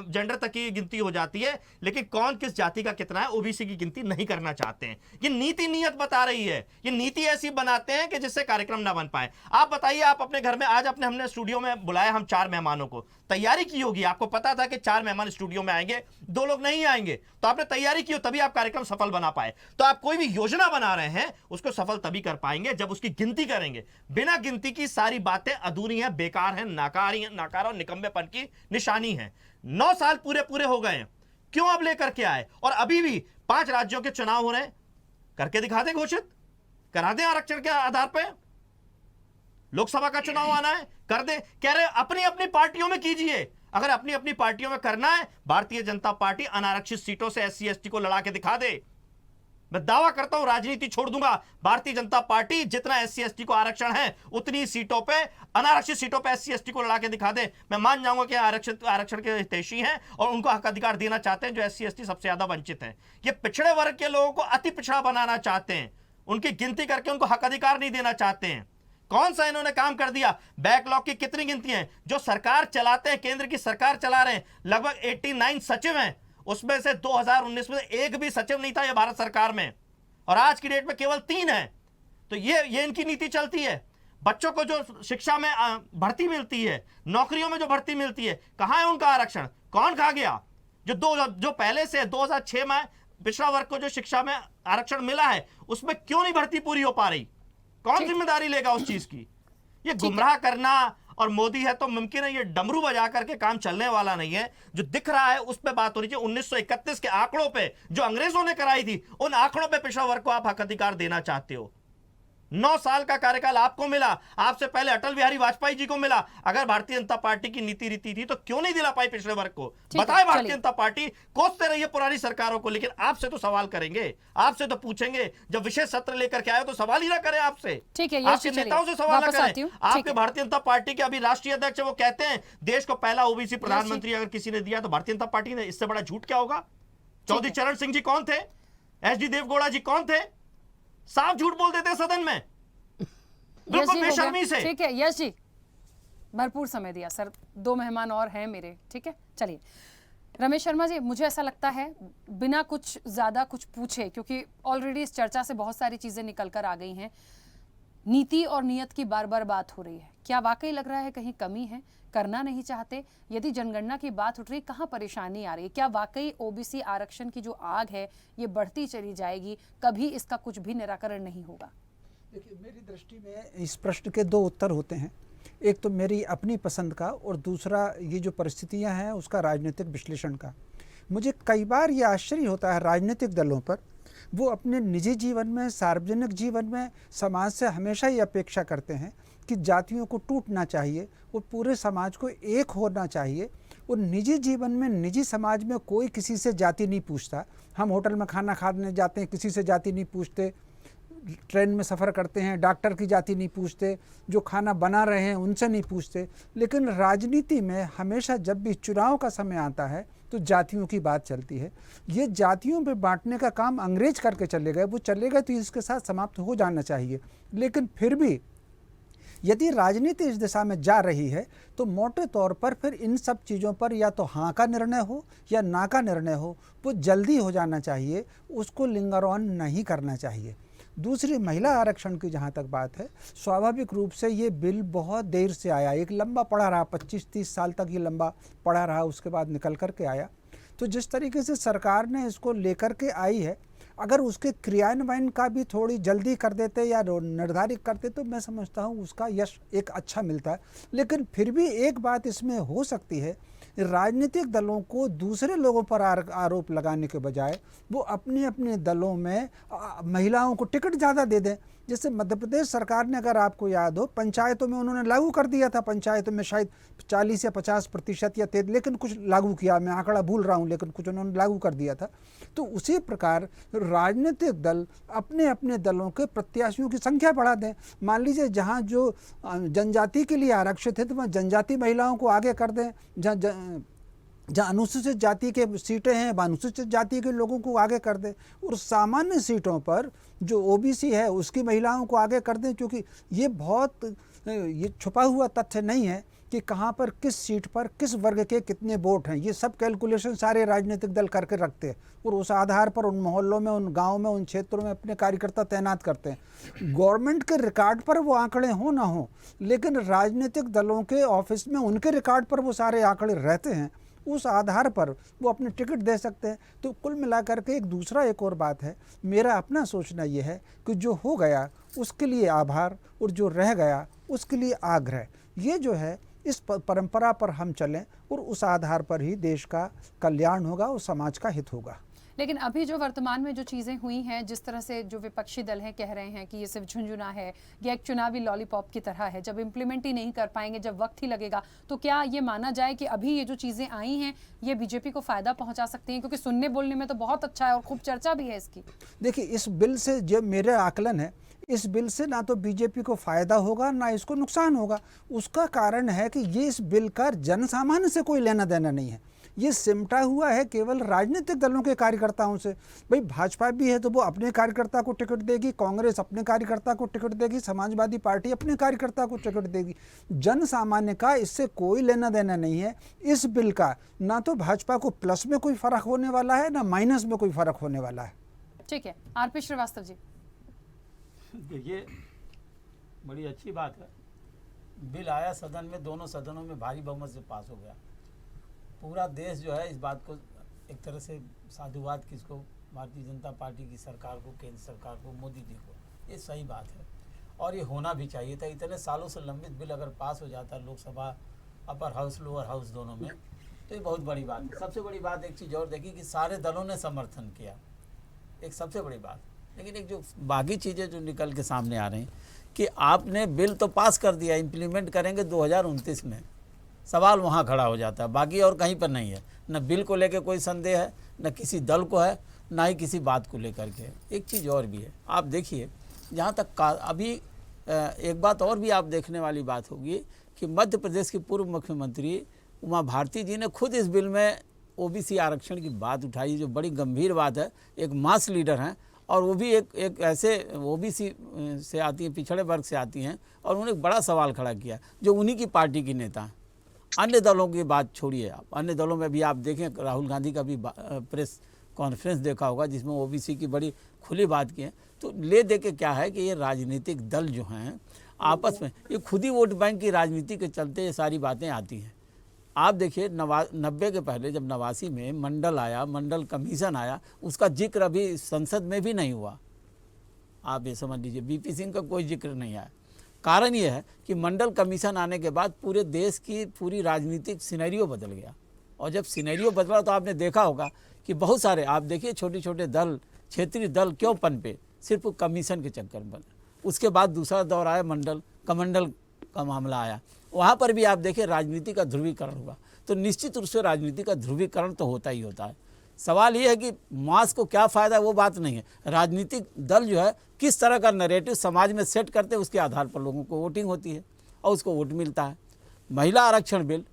जेंडर तक की गिनती हो जाती है, लेकिन कौन किस जाति का कितना है ओबीसी की गिनती नहीं करना चाहते हैं। ये नीति नियत बता रही है, ये नीति ऐसी बनाते हैं कि जिससे कार्यक्रम ना बन पाए। आप बताइए, आप अपने घर में आज हमने स्टूडियो में बुलाया हम 4 मेहमानों को, तैयारी की होगी, आपको पता था कि 4 मेहमान स्टूडियो में आएंगे, 2 लोग नहीं आएंगे, तो आपने तैयारी की हो तभी आप कार्यक्रम सफल बना पाए। तो आप कोई भी योजना बना रहे हैं उसको सफल तभी कर पाएंगे जब उसकी गिनती करेंगे। बिना गिनती की सारी बातें अधूरी हैं, बेकार हैं, नाकार और निकम्मेपन की निशानी है। 9 साल पूरे हो गए हैं, क्यों अब लेकर के आए? और अभी भी 5 राज्यों के चुनाव हो रहे हैं, करके दिखा दें, घोषित करा दें आरक्षण के आधार पर। लोकसभा का चुनाव आना है, कर दें। कह रहे अपनी अपनी पार्टियों में कीजिए। अगर अपनी अपनी पार्टियों में करना है, भारतीय जनता पार्टी अनारक्षित सीटों से SC ST को लड़ा के दिखा दे। मैं दावा करता हूं राजनीति छोड़ दूंगा। भारतीय जनता पार्टी जितना SC ST को आरक्षण है उतनी सीटों पे, अनारक्षित सीटों पे SC ST को लड़ा के दिखा दे। मैं मान जाऊंगा कि आरक्षण के हितैषी हैं और उनको हक अधिकार देना चाहते हैं जो SC ST सबसे ज्यादा वंचित हैं। ये पिछड़े वर्ग के लोगों को अति पिछड़ा बनाना चाहते हैं, उनकी गिनती करके उनको हक अधिकार नहीं देना चाहते हैं। कौन सा इन्होंने काम कर दिया? बैकलॉग की कितनी गिनती है जो सरकार चलाते हैं, केंद्र की सरकार चला रहे हैं, लगभग 89 सचिव हैं, उसमें से 2019 में एक भी सचिव नहीं था ये भारत सरकार में, और आज की डेट में केवल 3 है। तो ये इनकी नीति चलती है। बच्चों को जो शिक्षा में भर्ती मिलती है, नौकरियों में जो भर्ती मिलती है, कहां है उनका आरक्षण? कौन खा गया? जो पहले से 2006 में पिछड़ा वर्ग को जो शिक्षा में आरक्षण मिला है उसमें क्यों नहीं भर्ती पूरी हो पा रही? कौन जिम्मेदारी लेगा उस चीज की? ये गुमराह करना और मोदी है तो मुमकिन है ये डमरू बजा करके काम चलने वाला नहीं है। जो दिख रहा है उस पे बात होनी चाहिए। 1931 के आंकड़ों पे जो अंग्रेजों ने कराई थी, उन आंकड़ों पे पिछड़ा वर्ग को आप हक अधिकार देना चाहते हो। 9 साल का कार्यकाल आपको मिला, आपसे पहले अटल बिहारी वाजपेयी जी को मिला। अगर भारतीय जनता पार्टी की नीति रीति थी तो क्यों नहीं दिला पाई पिछड़े वर्ग को? बताए भारतीय जनता पार्टी कोसते रही है पुरानी सरकारों को, लेकिन आपसे तो सवाल करेंगे, आपसे तो पूछेंगे। जब विशेष सत्र लेकर के आए तो सवाल ही ना करें आपसे, ठीक है, आपके नेताओं से सवाल ना करें। आपके भारतीय जनता पार्टी के अभी राष्ट्रीय अध्यक्ष वो कहते हैं देश को पहला ओबीसी प्रधानमंत्री अगर किसी ने दिया तो भारतीय जनता पार्टी ने। इससे बड़ा झूठ क्या होगा? चौधरी चरण सिंह जी कौन थे? एच.डी. देवगौड़ा जी कौन थे? साफ झूठ बोल देते सदन में, बिल्कुल बेशर्मी से। ठीक है यश जी, भरपूर समय दिया सर। 2 मेहमान और हैं मेरे, ठीक है। चलिए रमेश शर्मा जी, मुझे ऐसा लगता है बिना कुछ ज्यादा कुछ पूछे, क्योंकि ऑलरेडी इस चर्चा से बहुत सारी चीजें निकल कर आ गई हैं, नीति और नियत की बार बार बात हो रही है। क्या वाकई लग रहा है कहीं कमी है, करना नहीं चाहते? यदि जनगणना की बात उठ रही, कहाँ परेशानी आ रही है? क्या वाकई ओबीसी आरक्षण की जो आग है ये बढ़ती चली जाएगी, कभी इसका कुछ भी निराकरण नहीं होगा? देखिए, मेरी दृष्टि में इस प्रश्न के 2 उत्तर होते हैं। एक तो मेरी अपनी पसंद का, और दूसरा ये जो परिस्थितियां हैं उसका राजनीतिक विश्लेषण का। मुझे कई बार ये आश्चर्य होता है राजनीतिक दलों पर, वो अपने निजी जीवन में, सार्वजनिक जीवन में समाज से हमेशा ये अपेक्षा करते हैं कि जातियों को टूटना चाहिए और पूरे समाज को एक होना चाहिए। और निजी जीवन में, निजी समाज में कोई किसी से जाति नहीं पूछता। हम होटल में खाना खाने जाते हैं, किसी से जाति नहीं पूछते। ट्रेन में सफ़र करते हैं, डॉक्टर की जाति नहीं पूछते। जो खाना बना रहे हैं उनसे नहीं पूछते। लेकिन राजनीति में हमेशा जब भी चुनाव का समय आता है तो जातियों की बात चलती है। ये जातियों पे बांटने का काम अंग्रेज करके चले गए, वो चले गए तो इसके साथ समाप्त हो जाना चाहिए। लेकिन फिर भी यदि राजनीति इस दिशा में जा रही है तो मोटे तौर पर फिर इन सब चीज़ों पर या तो हाँ का निर्णय हो या ना का निर्णय हो, वो जल्दी हो जाना चाहिए, उसको लिंगर ऑन नहीं करना चाहिए। दूसरी, महिला आरक्षण की जहाँ तक बात है, स्वाभाविक रूप से ये बिल बहुत देर से आया, एक लंबा पड़ा रहा, 25-30 साल तक ये लंबा पड़ा रहा, उसके बाद निकल कर के आया। तो जिस तरीके से सरकार ने इसको लेकर के आई है, अगर उसके क्रियान्वयन का भी थोड़ी जल्दी कर देते या निर्धारित करते तो मैं समझता हूँ उसका यश एक अच्छा मिलता है। लेकिन फिर भी एक बात इसमें हो सकती है, राजनीतिक दलों को दूसरे लोगों पर आरोप लगाने के बजाय वो अपने अपने दलों में महिलाओं को टिकट ज़्यादा दे दें। जैसे मध्य प्रदेश सरकार ने, अगर आपको याद हो, पंचायतों में उन्होंने लागू कर दिया था, पंचायतों में शायद 40 या 50% या 33, लेकिन कुछ लागू किया, मैं आंकड़ा भूल रहा हूँ, लेकिन कुछ उन्होंने लागू कर दिया था। तो उसी प्रकार राजनीतिक दल अपने अपने दलों के प्रत्याशियों की संख्या बढ़ा दें। मान लीजिए जहाँ जो जनजाति के लिए आरक्षित है तो वहाँ जनजाति महिलाओं को आगे कर दें, जहाँ अनुसूचित जाति के सीटें हैं अनुसूचित जाति के लोगों को आगे कर दें, और सामान्य सीटों पर जो ओबीसी है उसकी महिलाओं को आगे कर दें। क्योंकि ये छुपा हुआ तथ्य नहीं है कि कहाँ पर किस सीट पर किस वर्ग के कितने वोट हैं। ये सब कैलकुलेशन सारे राजनीतिक दल करके रखते हैं और उस आधार पर उन मोहल्लों में, उन गाँव में, उन क्षेत्रों में अपने कार्यकर्ता तैनात करते हैं। गवर्नमेंट के रिकॉर्ड पर वो आंकड़े हो ना हो, लेकिन राजनीतिक दलों के ऑफिस में उनके रिकॉर्ड पर वो सारे आंकड़े रहते हैं, उस आधार पर वो अपने टिकट दे सकते हैं। तो कुल मिलाकर के एक और बात है, मेरा अपना सोचना ये है कि जो हो गया उसके लिए आभार और जो रह गया उसके लिए आग्रह। ये जो है इस परंपरा पर हम चलें और उस आधार पर ही देश का कल्याण होगा और समाज का हित होगा। लेकिन अभी जो वर्तमान में जो चीज़ें हुई हैं, जिस तरह से जो विपक्षी दल हैं कह रहे हैं कि ये सिर्फ झुंझुना है, ये एक चुनावी लॉलीपॉप की तरह है, जब इम्प्लीमेंट ही नहीं कर पाएंगे, जब वक्त ही लगेगा, तो क्या ये माना जाए कि अभी ये जो चीज़ें आई हैं ये बीजेपी को फ़ायदा पहुंचा सकती हैं? क्योंकि सुनने बोलने में तो बहुत अच्छा है और खूब चर्चा भी है इसकी। देखिए, इस बिल से जो मेरा आकलन है, इस बिल से ना तो बीजेपी को फ़ायदा होगा ना इसको नुकसान होगा। उसका कारण है कि ये इस बिल का जन सामान्य से कोई लेना देना नहीं है। ये सिमटा हुआ है केवल राजनीतिक दलों के कार्यकर्ताओं से। भाई भाजपा भी है तो वो अपने कार्यकर्ता को टिकट देगी, कांग्रेस अपने कार्यकर्ता को टिकट देगी, समाजवादी पार्टी अपने कार्यकर्ता को टिकट देगी। जन सामान्य का इससे कोई लेना देना नहीं है। इस बिल का ना तो भाजपा को प्लस में कोई फर्क होने वाला है ना माइनस में कोई फर्क होने वाला है। ठीक है, आरपी श्रीवास्तव जी। देखिए, बड़ी अच्छी बात है, बिल आया सदन में, दोनों सदनों में भारी बहुमत से पास हो गया। पूरा देश जो है इस बात को एक तरह से साधुवाद किसको, भारतीय जनता पार्टी की सरकार को, केंद्र सरकार को, मोदी जी को, ये सही बात है। और ये होना भी चाहिए था। इतने सालों से लंबित बिल अगर पास हो जाता Lok Sabha, upper house, lower house दोनों में, तो ये बहुत बड़ी बात है। सबसे बड़ी बात एक चीज़ और देखी कि सारे दलों ने समर्थन किया, एक सबसे बड़ी बात। लेकिन एक जो बाकी चीज़ें जो निकल के सामने आ रही हैं कि आपने बिल तो पास कर दिया, इम्प्लीमेंट करेंगे 2029 में, सवाल वहाँ खड़ा हो जाता है, बाकी और कहीं पर नहीं है। न बिल को लेकर कोई संदेह है, न किसी दल को है, ना ही किसी बात को लेकर के। एक चीज़ और भी है, आप देखिए जहाँ तक अभी एक बात और भी आप देखने वाली बात होगी कि मध्य प्रदेश की पूर्व मुख्यमंत्री उमा भारती जी ने खुद इस बिल में ओबीसी आरक्षण की बात उठाई, जो बड़ी गंभीर बात है। एक मास लीडर हैं और वो भी एक ऐसे ओबीसी से आती हैं, पिछड़े वर्ग से आती हैं, और उन्होंने एक बड़ा सवाल खड़ा किया जो उन्हीं की पार्टी की नेता हैं। अन्य दलों की बात छोड़िए आप, अन्य दलों में भी आप देखें, राहुल गांधी का भी प्रेस कॉन्फ्रेंस देखा होगा जिसमें ओबीसी की बड़ी खुली बात की है। तो ले दे के क्या है कि ये राजनीतिक दल जो हैं आपस में ये खुद ही वोट बैंक की राजनीति के चलते ये सारी बातें आती हैं। आप देखिए 90 के पहले जब 89 में मंडल आया, मंडल कमीशन आया, उसका जिक्र अभी संसद में भी नहीं हुआ। आप ये समझ लीजिए बीपी सिंह का कोई जिक्र नहीं आया। कारण ये है कि मंडल कमीशन आने के बाद पूरे देश की पूरी राजनीतिक सिनेरियो बदल गया, और जब सिनेरियो बदला तो आपने देखा होगा कि बहुत सारे, आप देखिए छोटे छोटे दल, क्षेत्रीय दल क्यों पनपे, सिर्फ कमीशन के चक्कर में बने। उसके बाद दूसरा दौर आया मंडल, कमंडल का मामला आया, वहाँ पर भी आप देखिए राजनीति का ध्रुवीकरण हुआ। तो निश्चित रूप से राजनीति का ध्रुवीकरण तो होता ही होता है। सवाल ये है कि मास को क्या फ़ायदा, वो बात नहीं है। राजनीतिक दल जो है किस तरह का नैरेटिव समाज में सेट करते हैं, उसके आधार पर लोगों को वोटिंग होती है और उसको वोट मिलता है। महिला आरक्षण बिल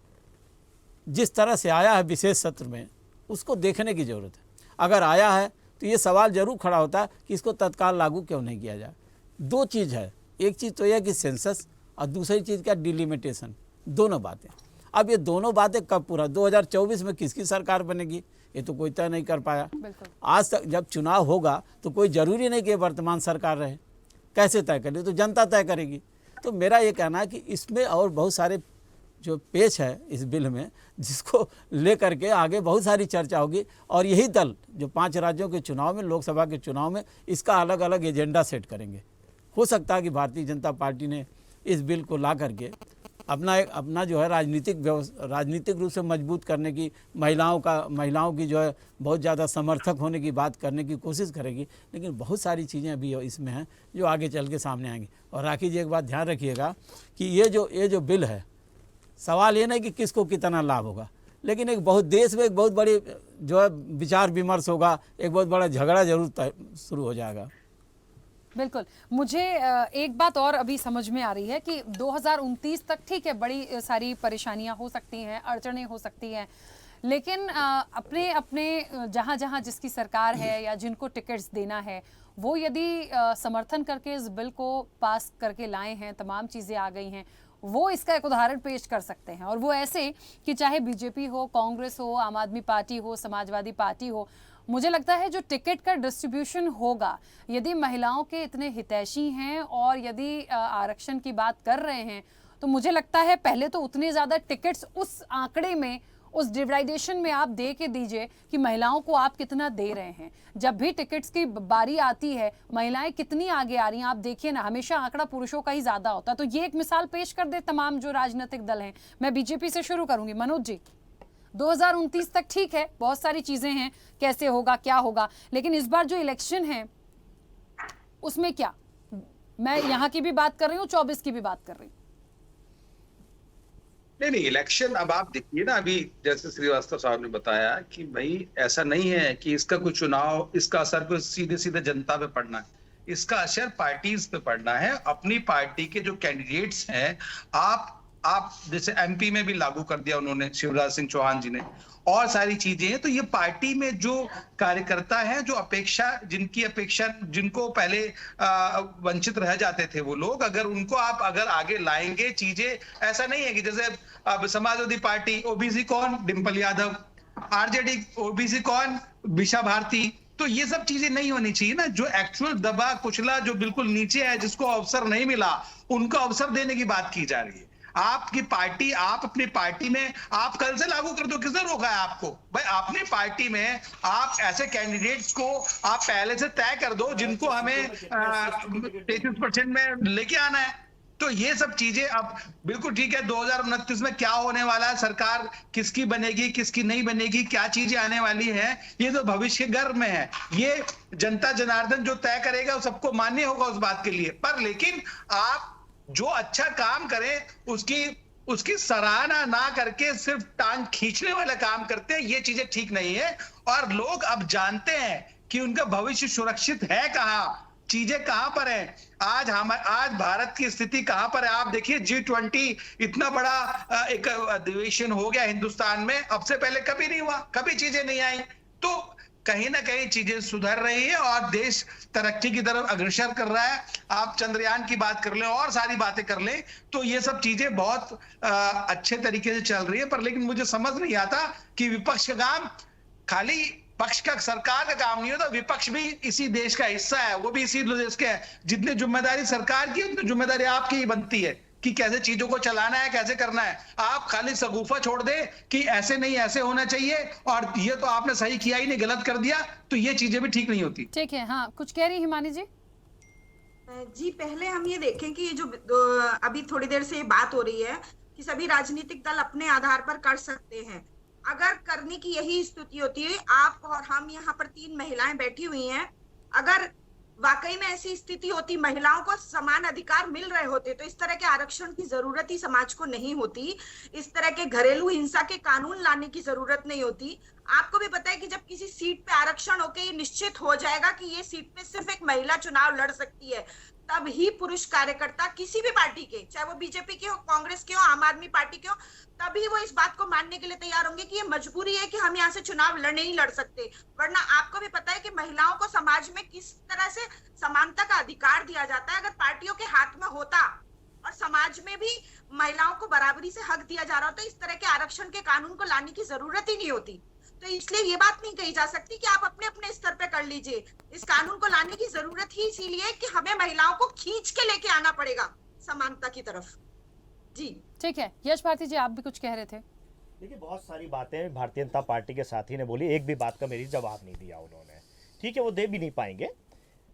जिस तरह से आया है विशेष सत्र में, उसको देखने की ज़रूरत है। अगर आया है तो ये सवाल जरूर खड़ा होता है कि इसको तत्काल लागू क्यों नहीं किया जाए। दो चीज़ है, एक चीज़ तो यह कि सेंसस, और दूसरी चीज़ क्या, डिलिमिटेशन। दोनों बातें। अब ये दोनों बातें कब पूरा, 2024 में किसकी सरकार बनेगी ये तो कोई तय नहीं कर पाया। आज तक जब चुनाव होगा तो कोई ज़रूरी नहीं कि वर्तमान सरकार रहे, कैसे तय करेगी, तो जनता तय करेगी। तो मेरा ये कहना है कि इसमें और बहुत सारे जो पेच है इस बिल में, जिसको ले करके आगे बहुत सारी चर्चा होगी, और यही दल जो 5 राज्यों के चुनाव में, लोकसभा के चुनाव में, इसका अलग अलग एजेंडा सेट करेंगे। हो सकता है कि भारतीय जनता पार्टी ने इस बिल को ला करके अपना जो है राजनीतिक रूप से मजबूत करने की, महिलाओं की जो है बहुत ज़्यादा समर्थक होने की बात करने की कोशिश करेगी। लेकिन बहुत सारी चीज़ें अभी इसमें हैं जो आगे चल के सामने आएंगी। और राखी जी एक बात ध्यान रखिएगा कि ये जो बिल है, सवाल ये नहीं कि किसको कितना लाभ होगा, लेकिन देश में एक बहुत बड़ी जो है विचार विमर्श होगा, एक बहुत बड़ा झगड़ा जरूर शुरू हो जाएगा। बिल्कुल। मुझे एक बात और अभी समझ में आ रही है कि 2029 तक ठीक है, बड़ी सारी परेशानियां हो सकती हैं, अड़चनें हो सकती हैं, लेकिन अपने अपने जहां जहां जिसकी सरकार है या जिनको टिकट्स देना है, वो यदि समर्थन करके इस बिल को पास करके लाए हैं, तमाम चीज़ें आ गई हैं, वो इसका एक उदाहरण पेश कर सकते हैं। और वो ऐसे कि चाहे बीजेपी हो, कांग्रेस हो, आम आदमी पार्टी हो, समाजवादी पार्टी हो, मुझे लगता है जो टिकट का डिस्ट्रीब्यूशन होगा, यदि महिलाओं के इतने हितैषी हैं और यदि आरक्षण की बात कर रहे हैं, तो मुझे लगता है पहले तो उतने ज़्यादा टिकट्स उस आंकड़े में, उस डिवाइडेशन में आप दे के दीजिए कि महिलाओं को आप कितना दे रहे हैं। जब भी टिकट्स की बारी आती है, महिलाएं कितनी आगे आ रही हैं, आप देखिए ना, हमेशा आंकड़ा पुरुषों का ही ज़्यादा होता है। तो ये एक मिसाल पेश कर दे तमाम जो राजनीतिक दल हैं। मैं बीजेपी से शुरू करूंगी, मनोज जी। 2029 तक ठीक है, बहुत सारी चीजें हैं, कैसे होगा, क्या होगा, लेकिन इस बार जो इलेक्शन है उसमें क्या, मैं यहाँ की भी बात कर रही हूँ, 24 की भी बात कर रही हूँ। नहीं, इलेक्शन अब आप देखिए ना, अभी जैसे श्रीवास्तव साहब ने बताया कि भाई ऐसा नहीं है कि इसका कोई चुनाव, इसका असर कोई सीधे जनता पे पड़ना है। इसका असर पार्टीज पे पड़ना है। अपनी पार्टी के जो कैंडिडेट्स हैं, आप जैसे एमपी में भी लागू कर दिया उन्होंने, शिवराज सिंह चौहान जी ने, और सारी चीजें हैं। तो ये पार्टी में जो कार्यकर्ता हैं, जो जिनको पहले वंचित रह जाते थे वो लोग, अगर उनको आप आगे लाएंगे चीजें, ऐसा नहीं है कि जैसे अब समाजवादी पार्टी ओबीसी कौन, डिंपल यादव, आरजेडी ओबीसी कौन, बिशा भारती। तो ये सब चीजें नहीं होनी चाहिए ना। जो एक्चुअल दबा कुचला, जो बिल्कुल नीचे है, जिसको अवसर नहीं मिला, उनको अवसर देने की बात की जा रही है। आपकी पार्टी, आप अपनी पार्टी में आप कल से लागू कर दो, किसने रोका है आपको? भाई अपनी पार्टी में आप ऐसे कैंडिडेट्स को आप पहले से तय कर दो जिनको हमें 33% में लेके आना है। तो ये सब चीजें अब बिल्कुल ठीक है। 2029 में क्या होने वाला है, सरकार किसकी बनेगी, किसकी नहीं बनेगी, क्या चीजें आने वाली है, ये तो भविष्य गर्भ में है। ये जनता जनार्दन जो तय करेगा वो सबको मान्य होगा उस बात के लिए। पर लेकिन आप जो अच्छा काम करें उसकी सराहना ना करके सिर्फ टांग खींचने वाला काम करते हैं, ये चीजें ठीक नहीं है। और लोग अब जानते हैं कि उनका भविष्य सुरक्षित है कहां, चीजें कहां पर है। आज भारत की स्थिति कहां पर है आप देखिए। G20 इतना बड़ा एक अधिवेशन हो गया हिंदुस्तान में, अब से पहले कभी नहीं हुआ, कभी चीजें नहीं आई। तो कहीं ना कहीं चीजें सुधर रही है और देश तरक्की की तरफ अग्रसर कर रहा है। आप चंद्रयान की बात कर लें और सारी बातें कर लें, तो ये सब चीजें बहुत अच्छे तरीके से चल रही है। पर लेकिन मुझे समझ नहीं आता कि विपक्ष का काम खाली पक्ष का, सरकार का काम नहीं होता, विपक्ष भी इसी देश का हिस्सा है, वो भी इसी देश के है। जितनी जिम्मेदारी सरकार की उतनी जिम्मेदारी आपकी ही बनती है कि कैसे चीजों को चलाना है, कैसे करना है। आप खाली सगुफा छोड़ दे कि ऐसे नहीं ऐसे होना चाहिए और ये तो आपने सही किया ही नहीं, गलत कर दिया, तो ये चीजें भी ठीक नहीं होती। ठीक है, हाँ कुछ कह रही हिमानी जी? जी पहले हम ये देखें कि ये जो अभी थोड़ी देर से ये बात हो रही है कि सभी राजनीतिक दल अपने आधार पर कर सकते हैं। अगर करने की यही स्थिति होती है, आप और हम यहाँ पर 3 महिलाएं बैठी हुई हैं, अगर वाकई में ऐसी स्थिति होती, महिलाओं को समान अधिकार मिल रहे होते, तो इस तरह के आरक्षण की जरूरत ही समाज को नहीं होती। इस तरह के घरेलू हिंसा के कानून लाने की जरूरत नहीं होती। आपको भी पता है कि जब किसी सीट पे आरक्षण होके ये निश्चित हो जाएगा कि ये सीट पे सिर्फ एक महिला चुनाव लड़ सकती है, तब ही पुरुष कार्यकर्ता किसी भी पार्टी के, चाहे वो बीजेपी के हो, कांग्रेस के हो, आम आदमी पार्टी के हो, तभी वो इस बात को मानने के लिए तैयार होंगे कि ये मजबूरी है कि हम यहाँ से चुनाव नहीं लड़ सकते। वरना आपको भी पता है कि महिलाओं को समाज में किस तरह से समानता का अधिकार दिया जाता है। अगर पार्टियों के हाथ में होता और समाज में भी महिलाओं को बराबरी से हक दिया जा रहा हो, तो इस तरह के आरक्षण के कानून को लाने की जरूरत ही नहीं होती। तो इसलिए ये बात नहीं कही जा सकती कि आप अपने अपने स्तर पे कर लीजिए। इस कानून को लाने की जरूरत ही इसीलिए कि हमें महिलाओं को खींच के लेके आना पड़ेगा समानता की तरफ। जी ठीक है, यश भारती जी आप भी कुछ कह रहे थे? देखिए बहुत सारी बातें भारतीय जनता पार्टी के साथी ने बोली, एक भी बात का मेरी जवाब नहीं दिया उन्होंने। ठीक है, वो दे भी नहीं पाएंगे।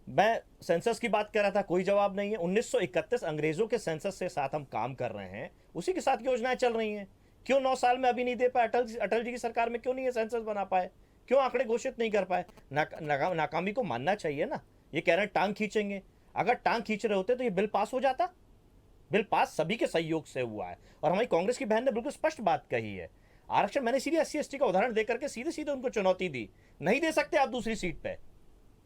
मैं सेंसस की बात कर रहा था, कोई जवाब नहीं है। 1931 अंग्रेजों के सेंसस से साथ हम काम कर रहे हैं, उसी के साथ योजनाएं चल रही हैं। क्यों 9 साल में अभी नहीं दे पाए? अटल जी की सरकार में क्यों नहीं है सेंसस बना पाए? क्यों आंकड़े घोषित नहीं कर पाए? नाकामी को मानना चाहिए ना। ये कह रहे हैं टांग खींचेंगे, अगर टांग खींच रहे होते तो ये बिल पास हो जाता। बिल पास सभी के सहयोग से हुआ है और हमारी कांग्रेस की बहन ने बिल्कुल स्पष्ट बात कही है। आरक्षण मैंने सीधे SC/ST का उदाहरण देकर के सीधे सीधे उनको चुनौती दी, नहीं दे सकते आप दूसरी सीट पे।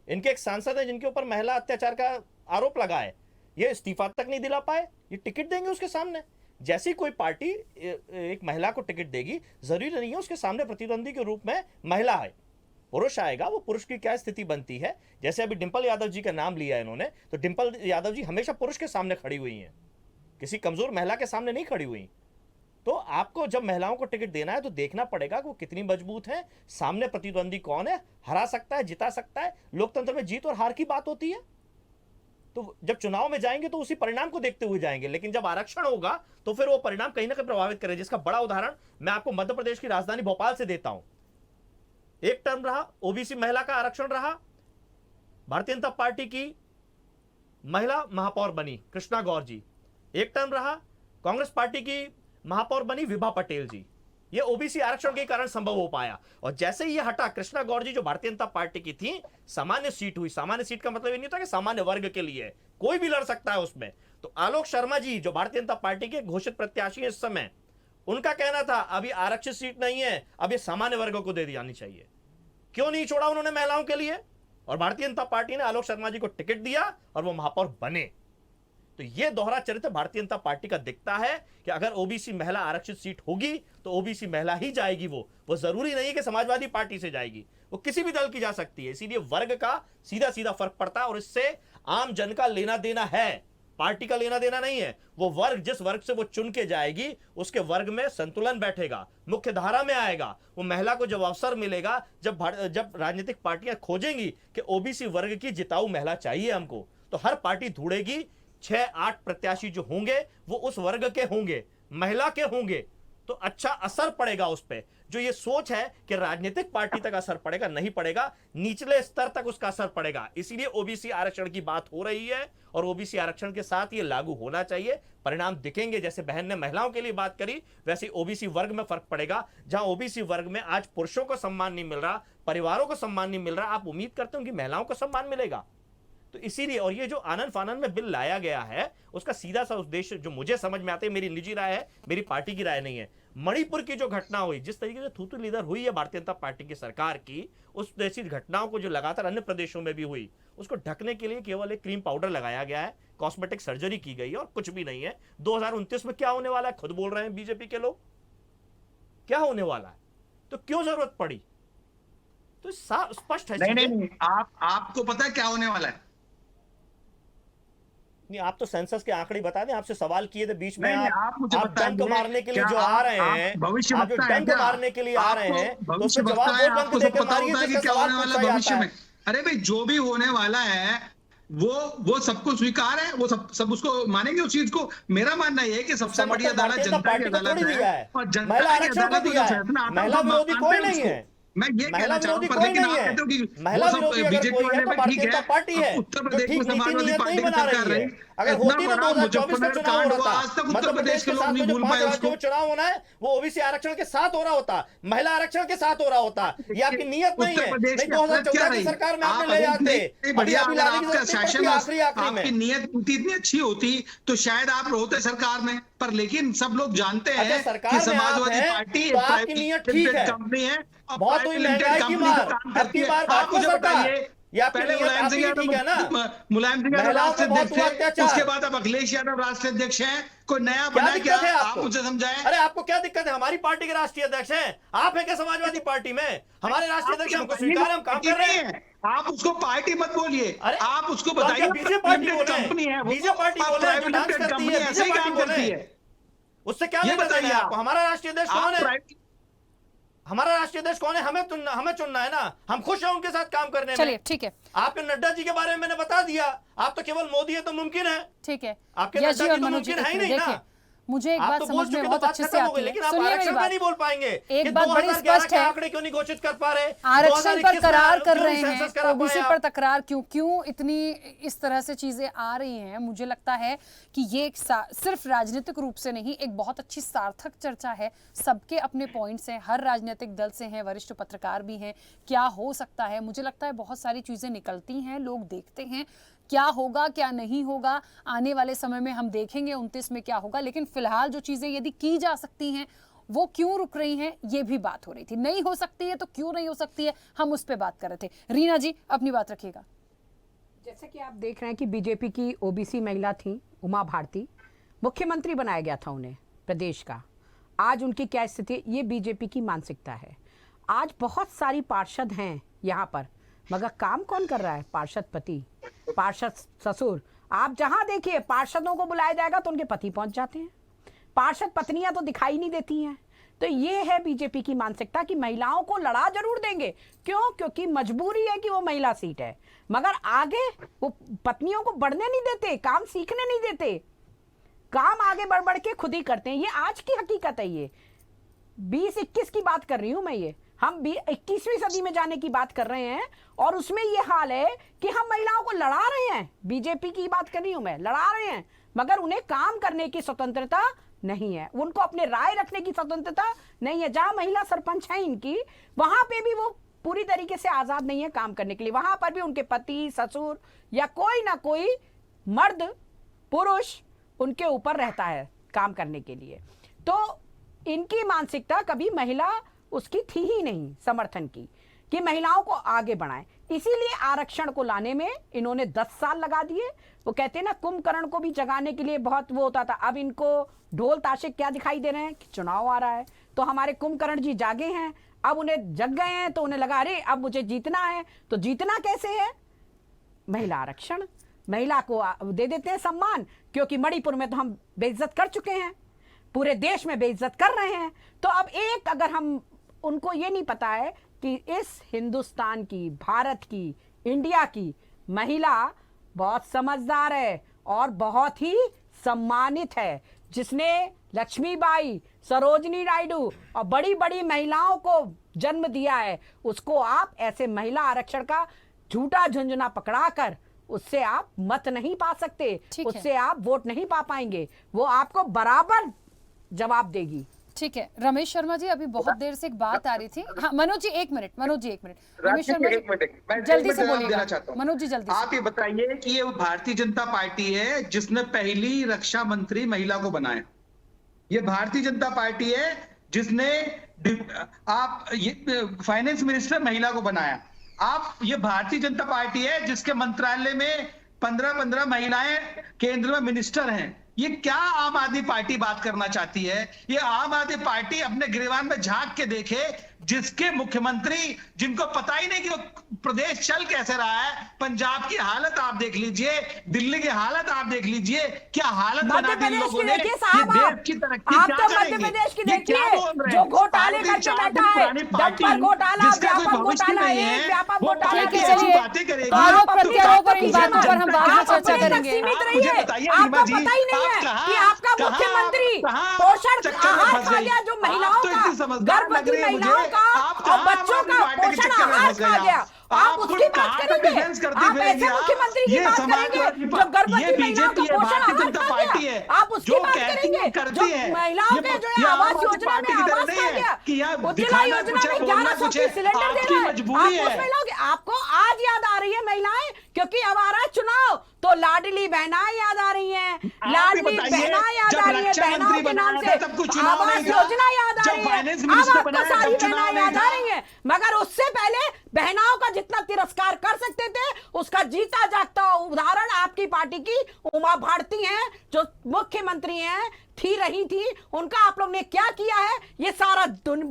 इनके एक सांसद है जिनके ऊपर महिला अत्याचार का आरोप लगा है, ये इस्तीफा तक नहीं दिला पाए, ये टिकट देंगे उसके सामने। जैसी कोई पार्टी एक महिला को टिकट देगी, जरूरी नहीं है उसके सामने प्रतिद्वंदी के रूप में महिला है, पुरुष आएगा, वो पुरुष की क्या स्थिति बनती है। जैसे अभी डिंपल यादव जी का नाम लिया इन्होंने, तो डिंपल यादव जी हमेशा पुरुष के सामने खड़ी हुई हैं, किसी कमजोर महिला के सामने नहीं खड़ी हुई। तो आपको जब महिलाओं को टिकट देना है तो देखना पड़ेगा कि वो कितनी मजबूत है, सामने प्रतिद्वंदी कौन है, हरा सकता है, जिता सकता है। लोकतंत्र में जीत और हार की बात होती है। तो जब चुनाव में जाएंगे तो उसी परिणाम को देखते हुए जाएंगे, लेकिन जब आरक्षण होगा तो फिर वो परिणाम कहीं ना कहीं प्रभावित करे। जिसका बड़ा उदाहरण मैं आपको मध्य प्रदेश की राजधानी भोपाल से देता हूं। एक टर्म रहा, ओबीसी महिला का आरक्षण रहा, भारतीय जनता पार्टी की महिला महापौर बनी कृष्णा गौर जी। एक टर्म रहा, कांग्रेस पार्टी की महापौर बनी विभा पटेल जी। ये ओबीसी आरक्षण के कारण संभव हो पाया। और जैसे ही ये हटा, कृष्णा गौर जी जो भारतीय जनता पार्टी की थी, सामान्य सीट हुई। सामान्य सीट का मतलब ये नहीं होता कि सामान्य वर्ग के लिए, कोई भी लड़ सकता है उसमें। तो आलोक शर्मा जी जो भारतीय जनता पार्टी के घोषित प्रत्याशी है इस समय, उनका कहना था अभी आरक्षित सीट नहीं है, अब ये सामान्य वर्गों को दे दी जानी चाहिए। क्यों नहीं छोड़ा उन्होंने महिलाओं के लिए? और भारतीय जनता पार्टी ने आलोक शर्मा जी को टिकट दिया और वो महापौर बने। तो ये दोहरा चरित्र भारतीय जनता पार्टी का दिखता है कि अगर ओबीसी महिला आरक्षित सीट होगी तो ओबीसी महिला ही जाएगी। वो जरूरी नहीं है कि समाजवादी पार्टी से जाएगी, वो किसी भी दल की जा सकती है। इसीलिए वर्ग का सीधा सीधा फर्क पड़ता है और इससे आम जन का लेना देना है, पार्टी का लेना देना नहीं है। वो वर्ग, जिस वर्ग से वो चुन के जाएगी, उसके वर्ग में संतुलन बैठेगा, मुख्य धारा में आएगा। वो महिला को जब अवसर मिलेगा, जब राजनीतिक पार्टियां खोजेंगी कि ओबीसी वर्ग की जिताऊ महिला चाहिए हमको, तो हर पार्टी ढूंढेगी 6-8 प्रत्याशी जो होंगे वो उस वर्ग के होंगे। महिला के होंगे तो अच्छा असर पड़ेगा उस पे। जो ये सोच है कि राजनीतिक पार्टी तक असर पड़ेगा, नहीं पड़ेगा, निचले स्तर तक उसका असर पड़ेगा। इसीलिए ओबीसी आरक्षण की बात हो रही है और ओबीसी आरक्षण के साथ ये लागू होना चाहिए। परिणाम दिखेंगे। जैसे बहन ने महिलाओं के लिए बात करी, वैसे ओबीसी वर्ग में फर्क पड़ेगा। जहां ओबीसी वर्ग में आज पुरुषों को सम्मान नहीं मिल रहा, परिवारों को सम्मान नहीं मिल रहा, आप उम्मीद करते हो कि महिलाओं को सम्मान मिलेगा? तो इसीलिए, और ये जो आनन फानन में बिल लाया गया है, उसका सीधा सा उद्देश्य जो मुझे समझ में आते है, मेरी निजी राय है, मेरी पार्टी की राय नहीं है, मणिपुर की जो घटना हुई, जिस तरीके से थूथू लीडर हुई है भारतीय जनता पार्टी की सरकार की, उस जैसी घटनाओं को जो लगातार अन्य प्रदेशों में भी हुई, उसको ढकने के लिए केवल एक क्रीम पाउडर लगाया गया है, कॉस्मेटिक सर्जरी की गई है और कुछ भी नहीं है। 2029 में क्या होने वाला है खुद बोल रहे हैं बीजेपी के लोग, क्या होने वाला है, तो क्यों जरूरत पड़ी? तो स्पष्ट है। नहीं, आपको पता है क्या होने वाला है? नहीं, आप तो सेंसस के आंकड़े बता दें। आपसे सवाल किए थे बीच में, आप मुझे आप डंक मारने के लिए जो आ रहे हैं, भविष्य आप जो डंक मारने के लिए आ रहे हैं, तो उसका जवाब वो डंक देकर मारिए जिसका सवाल पूछा भविष्य जाता में। है। अरे भाई, जो भी होने वाला है वो सबको स्वीकार है, वो सब उसको मानेंगे उस चीज को। मेरा मानना यह है कि सबसे बड़ी अदालत जनता की अदालत है और जनता की अदालत को जो फैसला आता है, महिला विरोधी कोई नहीं है। मैं ये महिला कहना चाहूँ, विरोधी पर कोई लेकिन नहीं आप है। कहते हो कि महिला वो सब विरोधी अगर बीजेपी कोई है तो वाले भारतीय ठीक जनता है, पार्टी है, उत्तर जो प्रदेश ठीक में नीति समाजवादी नियत पार्टी नहीं की बना सरकार रही रही। है। अगर होती तो 2024 में चुनाव कांड होना हुआ, था। आज तक मध्य उत्तर प्रदेश प्रदेश के के लोग साथ नहीं जो भूल 5 पाए राज्यों उसको। में चुनाव होना है, वो ओबीसी आरक्षण के साथ हो रहा होता, महिला आरक्षण के साथ हो रहा होता। ये आपकी नियत नहीं है। नहीं, 2014 की सरकार में आपने ले जाते, अभी अगर लाने की आपका जरूरत नहीं सेशन पड़ती आखिरी में। आपकी नियत इतनी अच्छी होती तो शायद आप होते सरकार में, पर लेकिन सब लोग जानते हैं सरकार कि में समाजवादी आप हैं, पार्टी तो आपकी नियत ठीक है। कंपनी है और बहुत हुई प्राइवेट लिमिटेड महंगाई की कंपनी मार, को काम अब करती की है। बार आप भाजपा मुझे सरकार, बताइए, ये आपकी पहले नियत मुलायम आपकी सिंह ठीक है ना? यादव मुलायम सिंह यादव महिलाओं पे राष्ट्रीय बहुत अध्यक्ष हुआ थे, अत्याचार। उसके बाद अब अखिलेश यादव राष्ट्रीय अध्यक्ष हैं। कोई नया क्या बना दिक्कत क्या? है आप आपको? मुझे समझाएं। अरे आपको क्या दिक्कत है? हमारी पार्टी के राष्ट्रीय अध्यक्ष हैं, आप हैं क्या समाजवादी पार्टी में? हमारे राष्ट्रीय अध्यक्ष हमको स्वीकार है, हम काम कर रहे हैं। आप उसको पार्टी मत बोलिए, अरे आप उसको तो आप बताइए क्या बीजेपी पार्टी बोले? कंपनी है, बीजेपी पार्टी बोले हैं, जो डांस प्राइवेट करती कंपनी है, ऐसे ही बीजेपी काम पार्टी करती बोले। है। उससे क्या ये लेना बताइए देना है आपको? आप। हमारा राष्ट्रीय अध्यक्ष कौन है? प्राइवेट हमारा राष्ट्रीय अध्यक्ष कौन है? हमें चुनना है ना। हम खुश हैं उनके साथ काम करने में। चलिए, ठीक है, आपके नड्डा जी के बारे में मैंने बता दिया। आप तो केवल मोदी है तो मुमकिन है। ठीक है। आपके यश नड्डा जी और जी तो मनोज जी, मुमकिन है ही एक नहीं देखिए, ना। मुझे एक आप बात तो बोल समझ चुके में तो बहुत बात अच्छे से खत्म हो आती गई, है। लेकिन आप सुनिए मेरी आरक्षण में बात, नहीं बोल पाएंगे। एक कि बात बड़ी 2011 स्पष्ट के है। आंकड़े क्यों नहीं घोषित कर पा रहे? आरक्षण पर 2021 करार में कर क्यों रहे नहीं हैं, सेंसस करा ओबीसी पाए पर आप? तकरार क्यों इतनी इस तरह से चीजें आ रही हैं? मुझे लगता है कि ये सिर्फ राजनीतिक रूप से नहीं, एक बहुत अच्छी सार्थक चर्चा है। सबके अपने पॉइंट्स हैं, हर राजनीतिक दल से हैं, वरिष्ठ पत्रकार भी हैं। क्या हो सकता है? मुझे लगता है बहुत सारी चीजें निकलती हैं, लोग देखते हैं क्या होगा क्या नहीं होगा। आने वाले समय में हम देखेंगे 29 में क्या होगा, लेकिन फिलहाल जो चीजें यदि की जा सकती हैं वो क्यों रुक रही हैं, ये भी बात हो रही थी। नहीं हो सकती है तो क्यों नहीं हो सकती है, हम उस पर बात कर रहे थे। रीना जी अपनी बात रखिएगा। जैसे कि आप देख रहे हैं कि बीजेपी की ओबीसी महिला थी उमा भारती, मुख्यमंत्री बनाया गया था उन्हें प्रदेश का। आज उनकी क्या स्थिति, ये बीजेपी की मानसिकता है। आज बहुत सारी पार्षद हैं यहाँ पर, मगर काम कौन कर रहा है? पार्षद पति, पार्षद ससुर। आप जहां देखिए पार्षदों को बुलाया जाएगा तो उनके पति पहुंच जाते हैं, पार्षद पत्नियां तो दिखाई नहीं देती हैं। तो ये है बीजेपी की मानसिकता कि महिलाओं को लड़ा जरूर देंगे। क्यों? क्योंकि मजबूरी है कि वो महिला सीट है, मगर आगे वो पत्नियों को बढ़ने नहीं देते, काम सीखने नहीं देते, काम आगे बढ़ बढ़ के खुद ही करते हैं। ये आज की हकीकत है। ये 2021 की बात कर रही हूं मैं, ये हम 21वीं सदी में जाने की बात कर रहे हैं और उसमें ये हाल है कि हम महिलाओं को लड़ा रहे हैं। बीजेपी की बात कर रही हूं मैं, लड़ा रहे हैं, मगर उन्हें काम करने की स्वतंत्रता नहीं है, उनको अपने राय रखने की स्वतंत्रता नहीं है। जहां महिला सरपंच है इनकी, वहां पे भी वो पूरी तरीके से आजाद नहीं है काम करने के लिए। वहां पर भी उनके पति, ससुर या कोई ना कोई मर्द, पुरुष उनके ऊपर रहता है काम करने के लिए। तो इनकी मानसिकता कभी महिला उसकी थी ही नहीं समर्थन की कि महिलाओं को आगे बढ़ाएं। इसीलिए आरक्षण को लाने में इन्होंने 10 साल लगा दिए। वो कहते हैं ना, कुंभकर्ण को भी जगाने के लिए बहुत वो होता था। अब इनको ढोल ताशे क्या दिखाई दे रहे हैं कि चुनाव आ रहा है तो हमारे कुंभकर्ण जी जागे हैं, अब उन्हें जग गए हैं, तो उन्हें लगा अरे अब मुझे जीतना है। तो जीतना कैसे है? महिला आरक्षण, महिला को दे देते हैं सम्मान, क्योंकि मणिपुर में तो हम बेइज्जत कर चुके हैं, पूरे देश में बेइज्जत कर रहे हैं। तो अब एक अगर हम, उनको ये नहीं पता है कि इस हिंदुस्तान की, भारत की, इंडिया की महिला बहुत समझदार है और बहुत ही सम्मानित है, जिसने लक्ष्मीबाई, सरोजनी नायडू और बड़ी बड़ी महिलाओं को जन्म दिया है, उसको आप ऐसे महिला आरक्षण का झूठा झुंझुना पकड़ाकर उससे आप मत नहीं पा सकते, ठीक है। उससे आप वोट नहीं पा पाएंगे। वो आपको बराबर जवाब देगी। ठीक है रमेश शर्मा जी, अभी बहुत देर से एक बात आ रही थी। हाँ मनोज जी एक मिनट, रमेश शर्मा जी जल्दी से बोलिएगा। मनोज जी जल्दी आप ये बताइए कि ये भारतीय जनता पार्टी है जिसने पहली रक्षा मंत्री महिला को बनाया। ये भारतीय जनता पार्टी है जिसने फाइनेंस मिनिस्टर महिला को बनाया। ये भारतीय जनता पार्टी है जिसके मंत्रालय में 15-15 महिलाएं केंद्र में मिनिस्टर हैं। ये क्या आम आदमी पार्टी बात करना चाहती है? ये आम आदमी पार्टी अपने गिरबान में झांक के देखे, जिसके मुख्यमंत्री जिनको पता ही नहीं कि वो प्रदेश चल कैसे रहा है। पंजाब की हालत आप देख लीजिए, दिल्ली की हालत आप देख लीजिए, क्या हालत बना दी लोगों ने। ये देश की तरक्की आप क्या तो मध्य करेंगे? प्रदेश की ये क्या देखिए, बोल रहे जो हैं? घोटाले साढ़े करके 4 दिन बैठा है, पुरानी पार्टी डंपर घोटाला, जिसका कोई व्यापक भविष्य घोटाला, नहीं एक है, व्यापक वो घोटाला पार्टी के ऐसी चलिए, बातें करेगी। आरोप आप तो प्रत्यारोप पर इन क्या बातों पर हम बाद में आप चर्चा अपने तक करेंगे। सीमित आप रहिए। मुझे बताइए, आपको रीमा जी, पता ही नहीं आप है कहाँ- कि आपका कहाँ- मुख्यमंत्री कहाँ पोषण चक्कर में आहार फंस खा गई? गया, जो आप महिलाओं तो का, इतनी समझदार लग गर्भवती रही है मुझे। महिलाओं का आप और कहाँ बच्चों आम का आदमी पार्टी के पोषण चक्कर में आहार फंस खा गए गया। आप आप उसकी बात कहाँ तक करेंगे? डिफेंस करती आप फिरेंगी ऐसे आप? मुख्यमंत्री की ये बात समाजवादी करेंगे पा- जो गर्भवती ये महिलाओं का बीजेपी है, पोषण भारतीय आहार जनता खा पार्टी गया। है, आप उसकी जो बात कहती करेंगे है, करती जो है। महिलाओं के जो है ये आम आवास आदमी योजना पार्टी में की तरह आवास नहीं खा है गया, कि यहाँ उज्ज्वला दिखाना योजना कुछ है, में बोलना 1100 कुछ की है, सिलेंडर दे आपकी रहा है। मजबूरी आप है। उस महिलाओं की, आपको आज याद आ रही है महिलाएं, क्योंकि अब आ रहा है चुनाव, तो लाडली बहनाएं याद आ रही हैं, लाडली बताइए, बहना याद जब आ रही है, रक्षा बहनाओं मंत्री के नाम बनाया से था, तब कुछ चुनाव आवास नहीं था। योजना याद आ जब रही है। फाइनेंस अब मिनिस्टर आपको बनाया, सारी तब चुनाव बहनाएं नहीं याद आ था। रही हैं, मगर उससे पहले बहनाओं का जितना तिरस्कार कर सकते थे, उसका जीता जागता उदाहरण आपकी पार्टी की उमा भारती हैं, जो मुख्यमंत्री हैं, रही थी। उनका आप लोग ने क्या किया है, ये सारा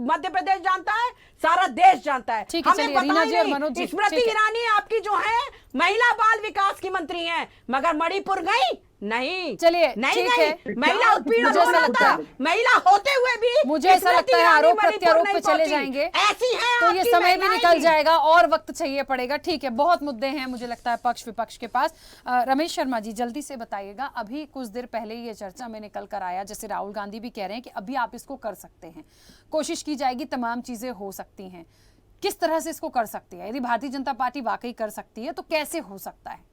मध्य प्रदेश जानता है, सारा देश जानता है। ठीक है, हमें चलिए, पता रीना ही जी और नहीं। मनोज जी, स्मृति ठीक है। ईरानी आपकी जो है महिला बाल विकास की मंत्री हैं, मगर मणिपुर गई नहीं। चलिए, नहीं ठीक गई। है। महिला उत्पीड़न मुझे ऐसा हो रहा लगता था, है- महिला होते हुए भी मुझे ऐसा स्मृति लगता है ईरानी आरोप मणिपुर प्रत्यारोप नहीं पे चले पहुंची। जाएंगे, ऐसी है तो ये आपकी समय भी महिलाएं निकल भी। जाएगा और वक्त चाहिए पड़ेगा। ठीक है, बहुत मुद्दे हैं मुझे लगता है पक्ष विपक्ष के पास। रमेश शर्मा जी जल्दी से बताइएगा, अभी कुछ देर पहले ये चर्चा में निकल कर आया, जैसे राहुल गांधी भी कह रहे हैं कि अभी आप इसको कर सकते हैं, कोशिश की जाएगी, तमाम चीजें हो सकती हैं। किस तरह से इसको कर सकती है? यदि भारतीय जनता पार्टी वाकई कर सकती है तो कैसे हो सकता है?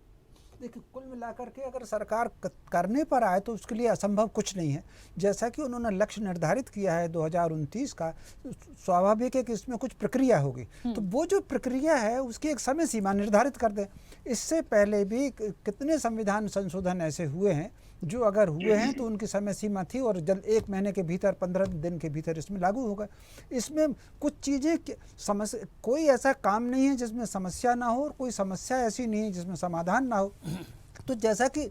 देखिए, कुल मिलाकर के अगर सरकार करने पर आए तो उसके लिए असंभव कुछ नहीं है। जैसा कि उन्होंने लक्ष्य निर्धारित किया है 2029 का, स्वाभाविक है कि इसमें कुछ प्रक्रिया होगी, तो वो जो प्रक्रिया है उसकी एक समय सीमा निर्धारित कर दें। इससे पहले भी कितने संविधान संशोधन ऐसे हुए हैं जो अगर हुए हैं तो उनकी समय सीमा थी और जल्द 1 महीने के भीतर 15 दिन के भीतर इसमें लागू होगा। इसमें कुछ चीज़ें समस्या, कोई ऐसा काम नहीं है जिसमें समस्या ना हो और कोई समस्या ऐसी नहीं है जिसमें समाधान ना हो। तो जैसा कि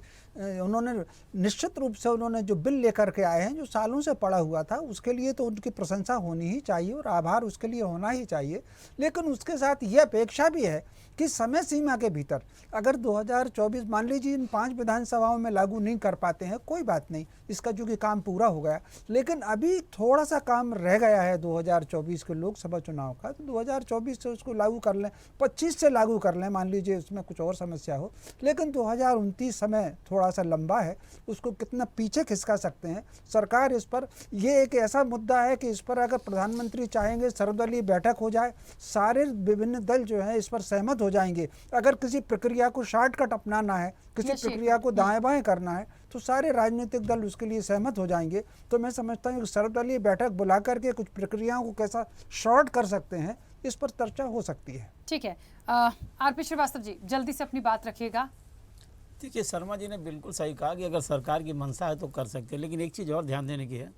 उन्होंने निश्चित रूप से उन्होंने जो बिल लेकर के आए हैं, जो सालों से पड़ा हुआ था, उसके लिए तो उनकी प्रशंसा होनी ही चाहिए और आभार उसके लिए होना ही चाहिए। लेकिन उसके साथ ये अपेक्षा भी है कि समय सीमा के भीतर अगर 2024 मान लीजिए इन 5 विधानसभाओं में लागू नहीं कर पाते हैं, कोई बात नहीं, इसका जो कि काम पूरा हो गया, लेकिन अभी थोड़ा सा काम रह गया है 2024 के लोकसभा चुनाव का, तो 2024 से उसको लागू कर लें, 25 से लागू कर लें, मान लीजिए उसमें कुछ और समस्या हो, लेकिन 2029 समय थोड़ा सा लंबा है, उसको कितना पीछे खिसका सकते हैं सरकार। इस पर ये एक ऐसा मुद्दा है कि इस पर अगर प्रधानमंत्री चाहेंगे सर्वदलीय बैठक हो जाए, सारे विभिन्न दल जो हैं इस पर सहमत हो जाएंगे। अगर किसी प्रक्रिया को शॉर्टकट अपनाना है, किसी प्रक्रिया को दाएं बाएं करना है, तो सारे राजनीतिक दल उसके लिए सहमत हो जाएंगे। तो मैं समझता हूँ कि सर्वदलीय बैठक बुला करके कुछ प्रक्रियाओं को कैसा शॉर्ट कर सकते हैं, इस पर चर्चा हो सकती है। ठीक है, आरपी श्रीवास्तव जी जल्दी से अपनी बात रखिएगा। देखिए, शर्मा जी ने बिल्कुल सही कहा कि अगर सरकार की मंशा है तो कर सकते हैं, लेकिन एक चीज़ और ध्यान देने की है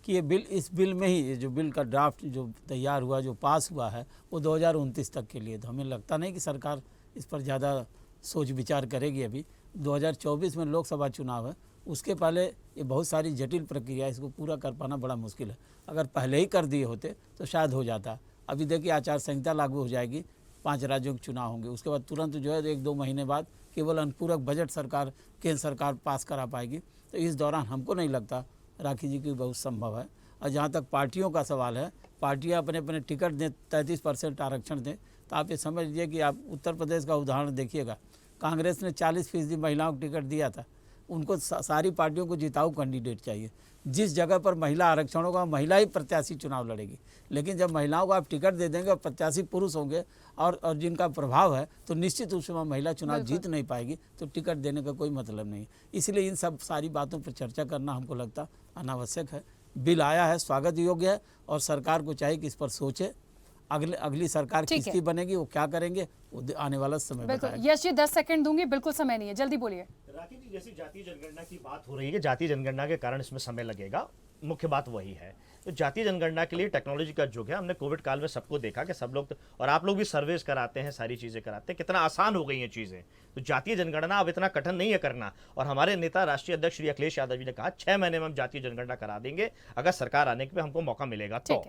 कि ये बिल, इस बिल में ही ये जो बिल का ड्राफ्ट जो तैयार हुआ, जो पास हुआ है, वो 2029 तक के लिए। तो हमें लगता नहीं कि सरकार इस पर ज़्यादा सोच विचार करेगी। अभी 2024 में लोकसभा चुनाव है, उसके पहले ये बहुत सारी जटिल प्रक्रिया, इसको पूरा कर पाना बड़ा मुश्किल है। अगर पहले ही कर दिए होते तो शायद हो जाता। अभी देखिए, आचार संहिता लागू हो जाएगी, 5 राज्यों के चुनाव होंगे, उसके बाद तुरंत जो है 1-2 महीने बाद केवल अनुपूरक बजट सरकार, केंद्र सरकार पास करा पाएगी। तो इस दौरान हमको नहीं लगता राखी जी की बहुत संभव है। और जहाँ तक पार्टियों का सवाल है, पार्टियाँ अपने अपने टिकट दें, 33% आरक्षण दें, तो आप ये समझ लीजिए कि आप उत्तर प्रदेश का उदाहरण देखिएगा, कांग्रेस ने 40% महिलाओं को टिकट दिया था, उनको सारी पार्टियों को जिताऊ कैंडिडेट चाहिए, जिस जगह पर महिला आरक्षण होगा महिला ही प्रत्याशी चुनाव लड़ेगी। लेकिन जब महिलाओं को आप टिकट दे देंगे और प्रत्याशी पुरुष होंगे और जिनका प्रभाव है, तो निश्चित रूप से वहाँ महिला चुनाव जीत नहीं पाएगी, तो टिकट देने का कोई मतलब नहीं। इसलिए इन सब सारी बातों पर चर्चा करना हमको लगता अनावश्यक है। बिल आया है, स्वागत योग्य है, और सरकार को चाहिए कि इस पर सोचे। अगली सरकार किसकी बनेगी, वो क्या करेंगे, वो आने वाला समय बताएगा। यश जी 10 सेकंड दूंगी, बिल्कुल समय नहीं है, जल्दी बोलिए। राखी जी, जैसी जातीय जनगणना की बात हो रही है, जातीय जनगणना के कारण इसमें समय लगेगा, मुख्य बात वही है। तो जातीय जनगणना के लिए टेक्नोलॉजी का युग है। हमने कोविड काल में सबको देखा कि सब लोग और आप लोग भी सर्वेस कराते हैं, सारी चीजें कराते हैं, कितना आसान हो गई हैं चीजें। तो जातीय जनगणना अब इतना कठिन नहीं है करना। और हमारे नेता राष्ट्रीय अध्यक्ष श्री अखिलेश यादव जी ने कहा 6 महीने में हम जातीय जनगणना करा देंगे, अगर सरकार आने के हमको मौका मिलेगा तो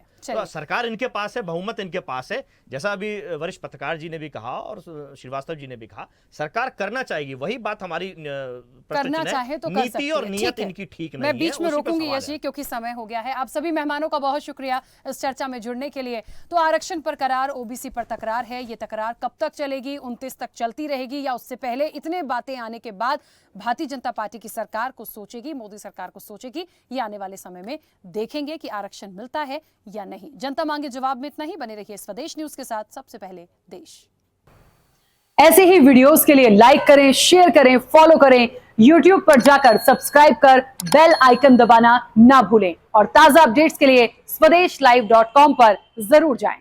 सरकार इनके पास है, बहुमत इनके पास है। जैसा अभी वरिष्ठ पत्रकार जी ने भी कहा और श्रीवास्तव जी ने भी कहा, सरकार करना चाहिएगी। वही बात हमारी करना चाहे तो नीति और नियत इनकी ठीक नहीं है। मैं बीच में रोकूंगी यश जी, क्योंकि समय हो गया है। आप सभी मेहमानों का बहुत शुक्रिया इस चर्चा में जुड़ने के लिए। तो आरक्षण पर करार, ओबीसी पर तकरार है, ये तकरार कब तक चलेगी? 29 तक चलती रहेगी या उससे पहले? इतने बातें आने के बाद भारतीय जनता पार्टी की सरकार को सोचेगी, मोदी सरकार को सोचेगी, ये आने वाले समय में देखेंगे कि आरक्षण मिलता है या नहीं। जनता मांगे जवाब में इतना ही। बने रहिए स्वदेश न्यूज के साथ, सबसे पहले देश। ऐसे ही वीडियोस के लिए लाइक करें, शेयर करें, फॉलो करें। YouTube पर जाकर सब्सक्राइब कर बेल आइकन दबाना ना भूलें और ताजा अपडेट्स के लिए स्वदेशलाइव.com पर जरूर जाएं।